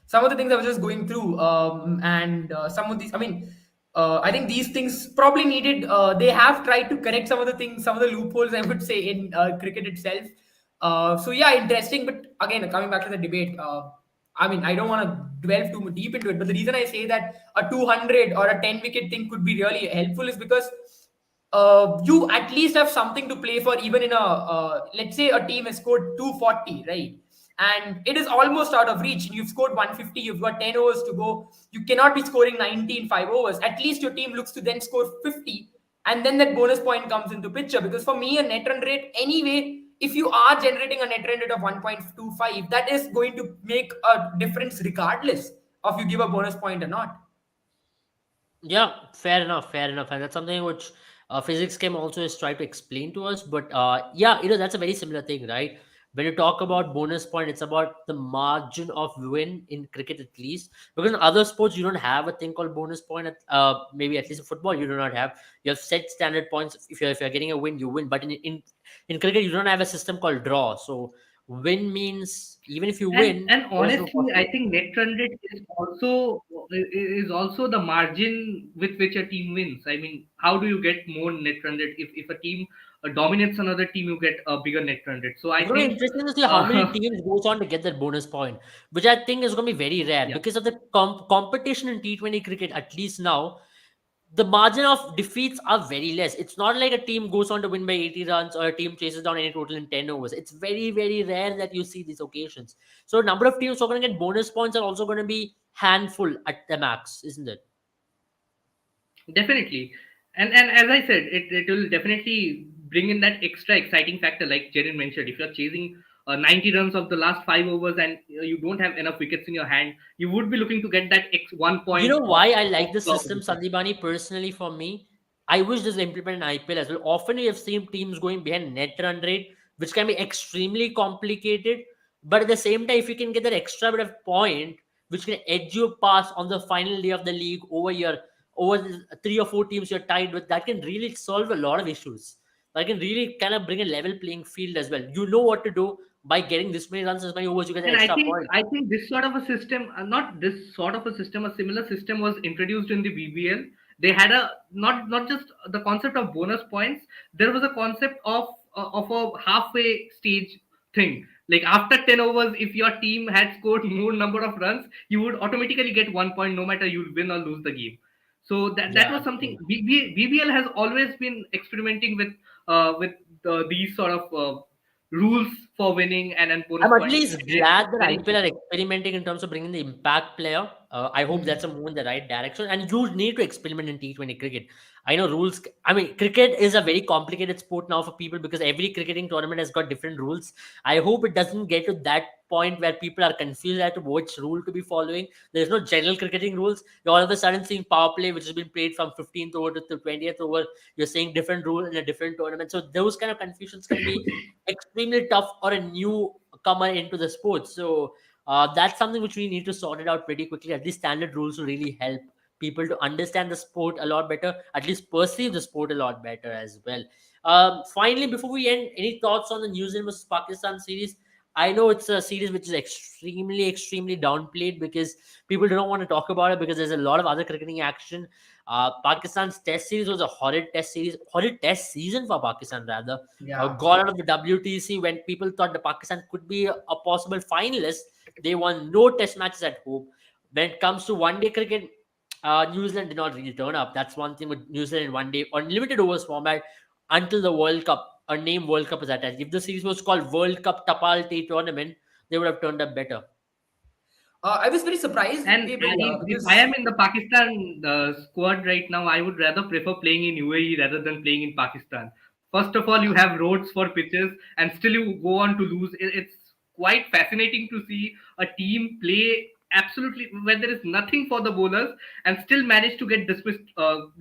Some of the things I was just going through, and some of these, I mean, I think these things probably needed. They have tried to correct some of the things, some of the loopholes, I would say, in cricket itself. So yeah, interesting. But again, coming back to the debate, I mean, I don't want to delve too deep into it. But the reason I say that a 200 or a 10 wicket thing could be really helpful is because you at least have something to play for, even in a, let's say a team has scored 240, right? And it is almost out of reach. You've scored 150, you've got 10 overs to go. You cannot be scoring 90 in 5 overs. At least your team looks to then score 50, and then that bonus point comes into picture. Because for me, a net run rate, anyway, if you are generating a net run rate of 1.25, that is going to make a difference regardless of you give a bonus point or not. Yeah, fair enough, and that's something which physics chem also is trying to explain to us. But yeah, that's a very similar thing, right? When you talk about bonus point, it's about the margin of win in cricket, at least, because in other sports you don't have a thing called bonus point. Maybe at least in football you do not have. You have set standard points. If you're getting a win, you win. But in cricket you don't have a system called draw. So Win means even if you And win, there's no honestly, I possibility. think net run rate is also the margin with which a team wins. I mean, how do you get more net run rate? If a team dominates another team, you get a bigger net run rate. So It's I going to be think, interesting to see how many teams goes on to get that bonus point, which I think is going to be very rare yeah, because of the competition in T20 cricket. At least now, the margin of defeats are very less. It's not like a team goes on to win by 80 runs or a team chases down any total in 10 overs. It's very, very rare that you see these occasions. So, a number of teams who are going to get bonus points are also going to be handful at the max, isn't it? definitely. And as I said, it will definitely bring in that extra exciting factor, like Jaren mentioned. If you're chasing 90 runs of the last 5 overs and you don't have enough wickets in your hand, you would be looking to get that X one You point know why I of like the the system, opposition. Sandibani? Personally, for me, I wish this was implemented in IPL as well. Often we have seen teams going behind net run rate, which can be extremely complicated. But at the same time, if you can get that extra bit of point, which can edge you past on the final day of the league over the 3 or 4 teams you're tied with, that can really solve a lot of issues. That can really kind of bring a level playing field as well. You know what to do by getting this many runs, as many overs, you get an And extra point. I think this sort of a system, not this sort of a system, a similar system was introduced in the BBL. They had a not just the concept of bonus points. There was a concept of a halfway stage thing. Like after 10 overs, if your team had scored more number of runs, you would automatically get 1 point, no matter you win or lose the game. So that Yeah, was something true. BBL has always been experimenting with these sort of rules for winning and bonus I'm at points. least And it's glad that very IPL are experimenting in terms of bringing the impact player. I hope that's a move in the right direction. And you need to experiment in T20 cricket. I know rules. I mean, cricket is a very complicated sport now for people because every cricketing tournament has got different rules. I hope it doesn't get to that point where people are confused as to which rule to be following. There's no general cricketing rules. You're all of a sudden seeing power play, which has been played from 15th over to the 20th over. You're seeing different rule in a different tournament. So those kind of confusions can be extremely tough or a newcomer into the sport. So that's something which we need to sort it out pretty quickly. At least standard rules will really help people to understand the sport a lot better, at least perceive the sport a lot better as well. Finally, before we end, any thoughts on the New Zealand versus Pakistan series? I know it's a series which is extremely, extremely downplayed because people don't want to talk about it because there's a lot of other cricketing action. Pakistan's test series was a horrid test season for Pakistan rather. Yeah. Got out of the WTC when people thought the Pakistan could be a possible finalist. They won no test matches at home. When it comes to one day cricket, New Zealand did not really turn up. That's one thing with New Zealand in one day on limited overs format until the World Cup, a name World Cup is attached. If the series was called World Cup Tapal Tea Tournament, they would have turned up better. I was very surprised, And Abel, if I because am in the Pakistan squad right now, I would rather prefer playing in UAE rather than playing in Pakistan. First of all, you have roads for pitches, and still you go on to lose. It's quite fascinating to see a team play absolutely where there is nothing for the bowlers and still manage to get dismissed,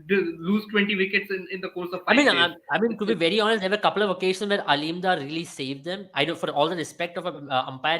lose 20 wickets in the course of I mean, 5 days. to be It's very honest, there were a couple of occasions where Alimdar really saved them. I know for all the respect of an umpire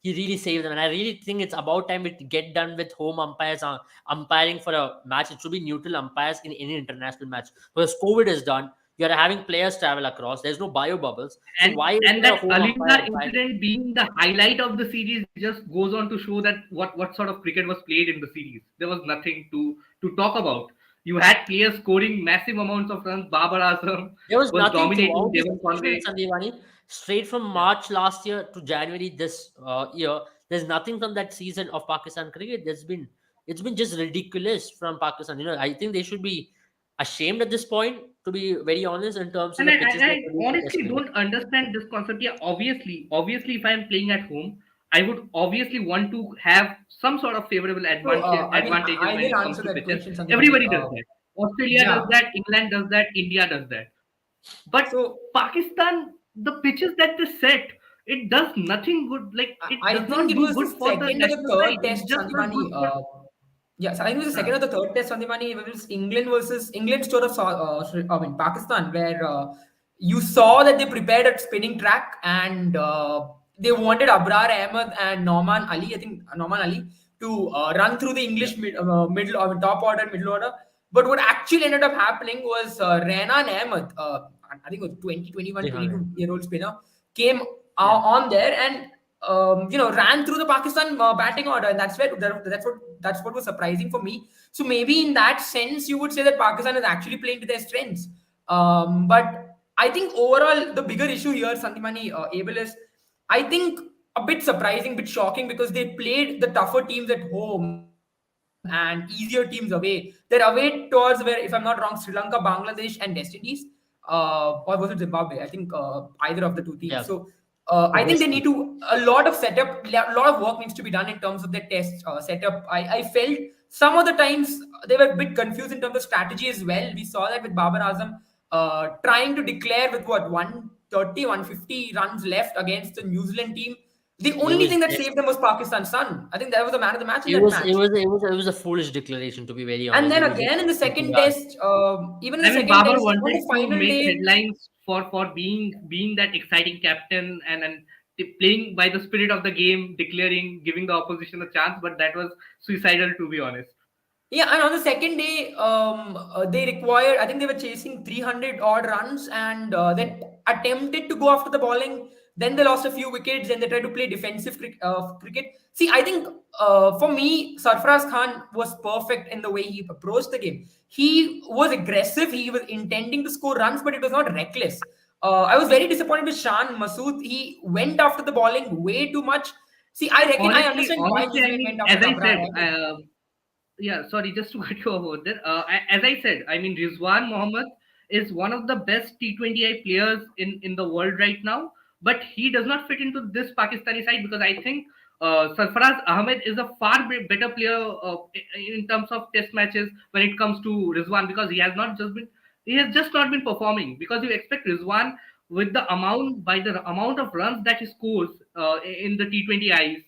he really saved them, and I really think it's about time we get done with home umpires umpiring for a match. It should be neutral umpires in any international match because COVID is done. You're having players travel across. There's no bio bubbles, so and why is and there a that home umpire Alimdar umpiring? incident being the highlight of the series just goes on to show that what sort of cricket was played in the series. There was nothing to talk about. You had players scoring massive amounts of runs. Babar Azam There was was nothing dominating throughout the Devon season, Conway. Sandivani. Straight from Yeah. March last year to January this year, there's nothing from that season of Pakistan cricket. It's been just ridiculous from Pakistan. I think they should be ashamed at this point, to be very honest, in terms of And the I, pitches I, they're I producing for Test honestly cricket. don't understand this concept. Yeah, obviously, if I'm playing at home, I would obviously want to have some sort of favorable so I mean, advantages I when will it comes answer to that pitches. question, Sandipani. Everybody does that. Australia does Yeah. that. England does that. India does that. But So Pakistan, the pitches that they set, it does nothing good. Like it I does think not it do was good the for the second or the national third side. test, It's just not good Sandipani. for. Yeah, so I think it was the Uh, second or the third test, Sandipani. It was England stood of I mean Pakistan, where you saw that they prepared a spinning track and they wanted Abrar Ahmed and Norman Ali. I think Norman Ali to run through the yeah. English middle top order, middle order. But what actually ended up happening was Renan Ahmed, I think it was 20, 21, Rehan, 22-year-old spinner, came on there, and ran through the Pakistan batting order, and that's what was surprising for me. So maybe in that sense, you would say that Pakistan is actually playing to their strengths. But I think overall the bigger issue here, Santimani, Abel, is I think a bit surprising, bit shocking, because they played the tougher teams at home and easier teams away. They're away towards where, if I'm not wrong, Sri Lanka, Bangladesh, and West Indies. Or was it Zimbabwe? I think either of the two teams. Yeah, So I think they West need Indies. to a lot of setup, a lot of work needs to be done in terms of their test setup. I felt some of the times they were a bit confused in terms of strategy as well. We saw that with Babar Azam trying to declare with what 130, 150 runs left against the New Zealand team. The It only was thing that just saved them was Pakistan's son. I think that was the man of the match in it that was match. it was a foolish declaration, to be very And honest. then It was just again in the thinking second that test, even in I the mean, second Babar test on wanted the to final make day, headlines for being that exciting captain and playing by the spirit of the game, declaring, giving the opposition a chance. But that was suicidal, to be honest. yeah, and on the second day, they required, I think they were chasing 300 odd runs, and they attempted to go after the bowling. Then they lost a few wickets, and they tried to play defensive cricket. See, I think for me, Sarfaraz Khan was perfect in the way he approached the game. He was aggressive, he was intending to score runs, but it was not reckless. I was very disappointed with Shan Masood. He went after the bowling way too much. See, I understand why Honestly, I he mean, went after as I Kabra said, Ahmed. yeah, sorry, just to cut you off over there. As I said, I mean, Rizwan Mohammed is one of the best T20I players in the world right now, but he does not fit into this Pakistani side because I think Sarfaraz Ahmed is a far better player in terms of test matches when it comes to Rizwan, because he has just not been performing, because you expect Rizwan with the amount of runs that he scores in the T20Is,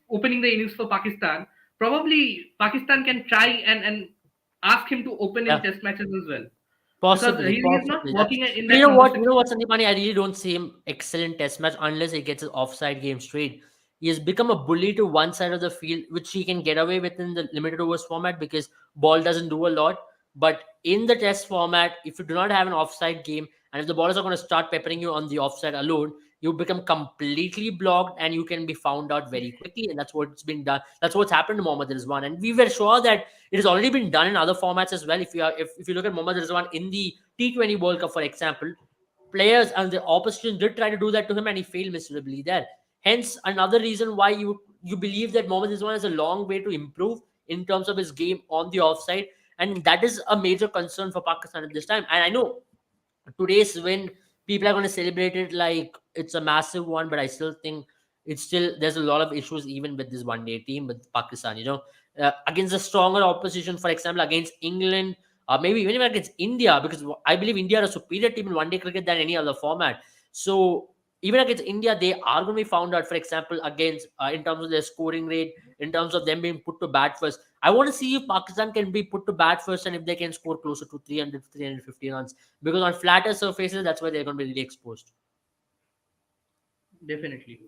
opening the innings for Pakistan. Probably Pakistan can try and ask him to open in yeah, test matches as well, because he is not possibly. That's working in but you that know number what? six. Sandeepani, I really don't see him excellent test match unless he gets his offside game straight. He has become a bully to one side of the field, which he can get away with in the limited overs format because ball doesn't do a lot. But in the test format, if you do not have an offside game, and if the ballers are going to start peppering you on the offside alone, you become completely blocked and you can be found out very quickly. And that's what's been done. That's what's happened to Mohammad Rizwan. And we were sure that it has already been done in other formats as well. If you look at Mohammad Rizwan in the T20 World Cup, for example, players and the opposition did try to do that to him and he failed miserably there. Hence, another reason why you believe that Mohammad Rizwan has a long way to improve in terms of his game on the offside. And that is a major concern for Pakistan at this time. And I know today's win, people are going to celebrate it like it's a massive one, but I still think it's still there's a lot of issues even with this one day team with Pakistan. Against a stronger opposition, for example, against England, or maybe even against India, because I believe India are a superior team in one day cricket than any other format. So even against India, they are going to be found out. For example, against in terms of their scoring rate, in terms of them being put to bat first. I want to see if Pakistan can be put to bat first and if they can score closer to 300, 350 runs, because on flatter surfaces, that's where they're going to be really exposed. Definitely.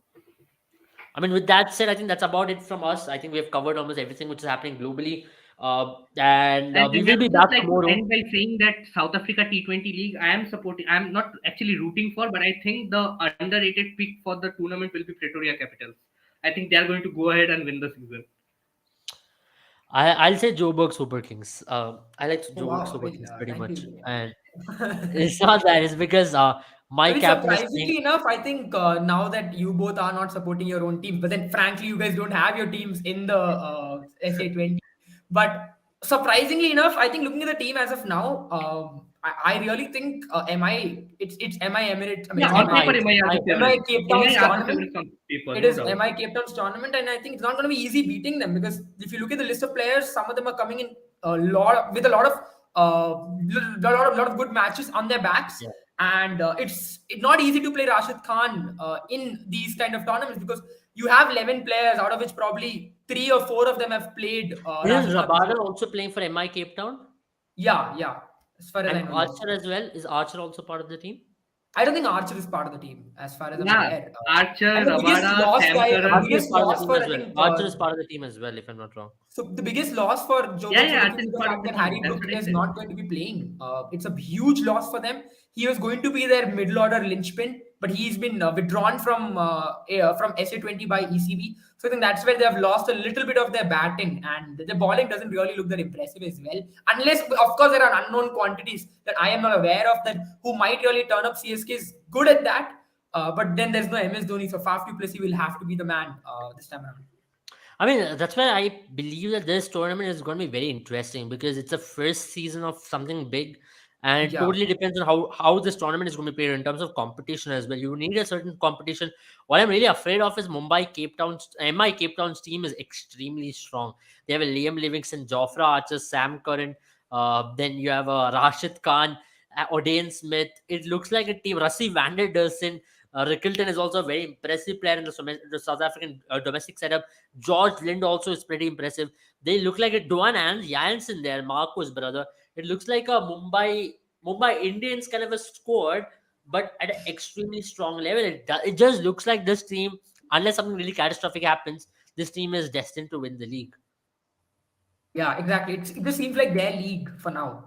I mean, with that said, I think that's about it from us. I think we have covered almost everything which is happening globally. And we And I will be would just back like to tomorrow. end by saying that South Africa T20 League, I am supporting. I am not actually rooting for, but I think the underrated pick for the tournament will be Pretoria Capitals. I think they are going to go ahead and win the season. I'll say Joburg Super Kings. I like Oh Joburg wow, Super Kings pretty thank much. you. And it's not that, it's because I my mean, captain is playing. surprisingly enough, I think now that you both are not supporting your own teams, but then frankly, you guys don't have your teams in the SA20. But surprisingly enough, I think looking at the team as of now, I really think it's MI Emirates. I mean, Yeah, it's on MI, paper, MI MI are the MI. MI favorites. Cape MI Town's are the tournament. favorites on paper, It no is doubt. MI Cape Town's tournament, and I think it's not going to be easy beating them, because if you look at the list of players, some of them are coming in a lot of good matches on their backs, Yeah. and it's not easy to play Rashid Khan in these kind of tournaments, because you have 11 players, out of which probably 3 or 4 of them have played Is Rashid Khan before. Rabada also playing for MI Cape Town? Yeah, as far as I And know, yes. Archer as well? Is Archer also part of the team? I don't think Archer is part of the team, as far as I'm Yeah, aware. Archer, And the biggest Rabada, loss, Sam guy, Curran. Archer is biggest part of the loss team for as I well. think Archer is part of the team as well, if I'm not wrong. so the biggest loss for Yeah, Joburg yeah, Super Archer Kings is is the part of fact the that team. Harry That's Brook what I is said. not going to be playing. It's a huge loss for them. He was going to be their middle order linchpin. but he's been withdrawn from SA20 by ECB. So I think that's where they have lost a little bit of their batting, and the bowling doesn't really look that impressive as well. Unless, of course, there are unknown quantities that I am not aware of that who might really turn up. CSK is good at that, but then there's no MS Dhoni, so Faf du Plessis will have to be the man this time around. I mean, that's why I believe that this tournament is going to be very interesting because it's the first season of something big, and it Yeah. totally depends on how this tournament is going to be played in terms of competition as well. You need a certain competition. What I'm really afraid of is Mumbai Cape Town's MI Cape Town's team is extremely strong. They have a Liam Livingston, Jofra Archer, Sam Curran. Then you have Rashid Khan, O'Dane Smith. It looks like a team. Rassi van der Dersen. Rickleton is also a very impressive player in the South African domestic setup. George Lind also is pretty impressive. They look like a Duan and Janssen there, Marco's brother. It looks like a Mumbai Indians kind of a squad, but at an extremely strong level. It just looks like this team, unless something really catastrophic happens, this team is destined to win the league. Yeah, exactly. It just seems like their league for now.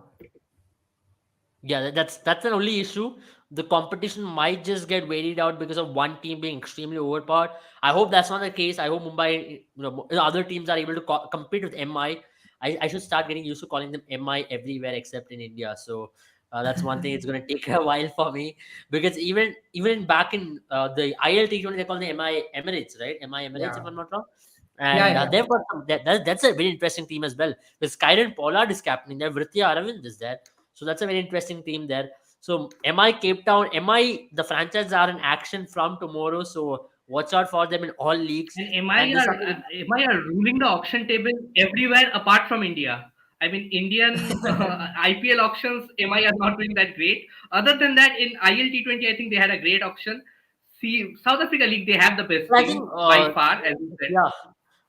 Yeah, that's an only issue. The competition might just get weighed out because of one team being extremely overpowered. I hope that's not the case. I hope Mumbai, other teams are able to compete with MI. I should start getting used to calling them MI everywhere except in India. So that's one thing. It's going to take a while for me because even back in the ILT20, they call them MI Emirates, right? MI Emirates, if Yeah. I'm not wrong. Yeah, And yeah. they've got that's a very interesting team as well. With Skyron Pollard is captaining there, Vritya Aravind is there. So that's a very interesting team there. So MI Cape Town, MI the franchise are in action from tomorrow. So watch out for them in all leagues. And And this MI are ruling the auction table everywhere apart from India. I mean, Indian IPL auctions, MI are not doing that great. Other than that, in ILT20, I think they had a great auction. See, South Africa League, they have the best I think team by far, as you said. yeah.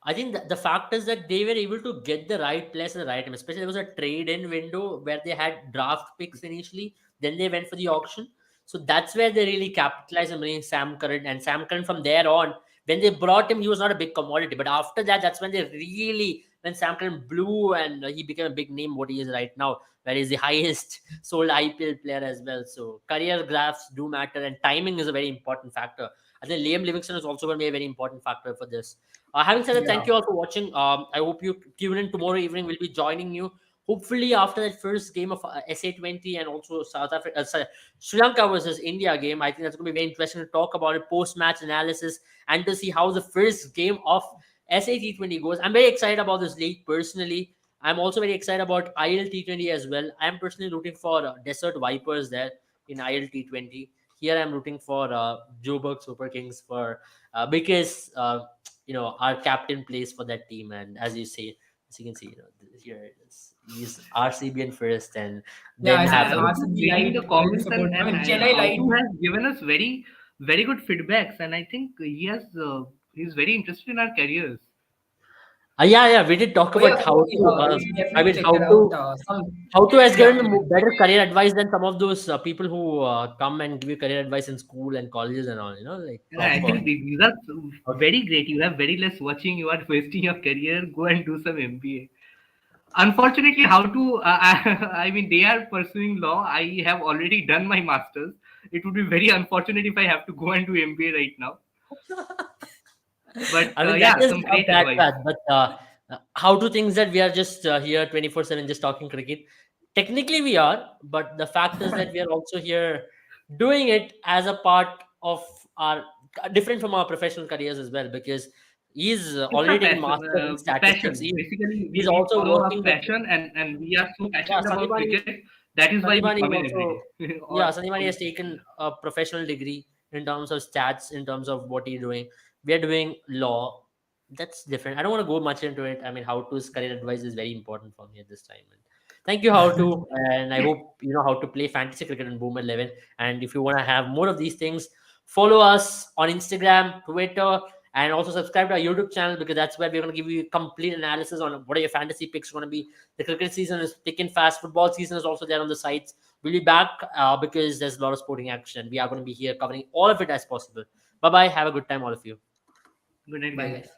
I think the fact is that they were able to get the right players at the right time. Especially there was a trade-in window where they had draft picks initially, then they went for the auction. So that's where they really capitalized on bringing Sam Curran. And Sam Curran from there on, when they brought him, he was not a big commodity. But after that, that's when they really, when Sam Curran blew and he became a big name, what he is right now, where he's the highest sold IPL player as well. So career graphs do matter, and timing is a very important factor. I think Liam Livingston is also going to be a very important factor for this. Having said that, Yeah. thank you all for watching. I hope you tune in tomorrow evening. We'll be joining you. Hopefully, after that first game of SA20 and also South Africa, Sri Lanka versus India game, I think that's going to be very interesting to talk about it, post-match analysis, and to see how the first game of SA T20 goes. I'm very excited about this league personally. I'm also very excited about ILT20 as well. I'm personally rooting for Desert Vipers there in ILT20. Here I'm rooting for Joburg Super Kings for because our captain plays for that team, and as you say, as you can see, here it is. He's RCBN first, and Yeah, then I Yeah, said I have was RCB just reading Light. the comments, Support. I mean, and Chennai Light. Autu has given us very, very good feedbacks, and I think he's very interested in our careers. yeah, we did talk Oh yeah, about how so to we should I definitely mean check that out. how to has Yeah, given better career advice than some of those people who come and give you career advice in school and colleges and all, like Yeah, I proper. think these are very great. You have very less watching. You are wasting your career. Go and do some MBA. Unfortunately, how to? I mean, they are pursuing law. I have already done my masters. It would be very unfortunate if I have to go and do MBA right now. But I mean, that yeah, is some not great that advice. bad. But how to things that we are just here 24/7 just talking cricket? Technically, we are, but the fact is that we are also here doing it as a part of our different from our professional careers as well. Because he's It's our already taken passion. master in statistics. Passion. Basically, He's we also follow our working with passion, and we are so yeah. passionate about cricket. That is why we Sanibani is come in also every day. yeah. or, Sanibani has taken a professional degree in terms of stats, in terms of what he's doing. We are doing law. That's different. I don't want to go much into it. I mean, how to's career advice is very important for me at this time. And thank you, how to, and I hope you know how to play fantasy cricket in Boom 11. And if you want to have more of these things, follow us on Instagram, Twitter, and also subscribe to our YouTube channel because that's where we're going to give you complete analysis on what are your fantasy picks going to be. The cricket season is thick and fast. Football season is also there on the sites. We'll be back because there's a lot of sporting action. We are going to be here covering all of it as possible. Bye bye. Have a good time, all of you. good night, bye guys. guys.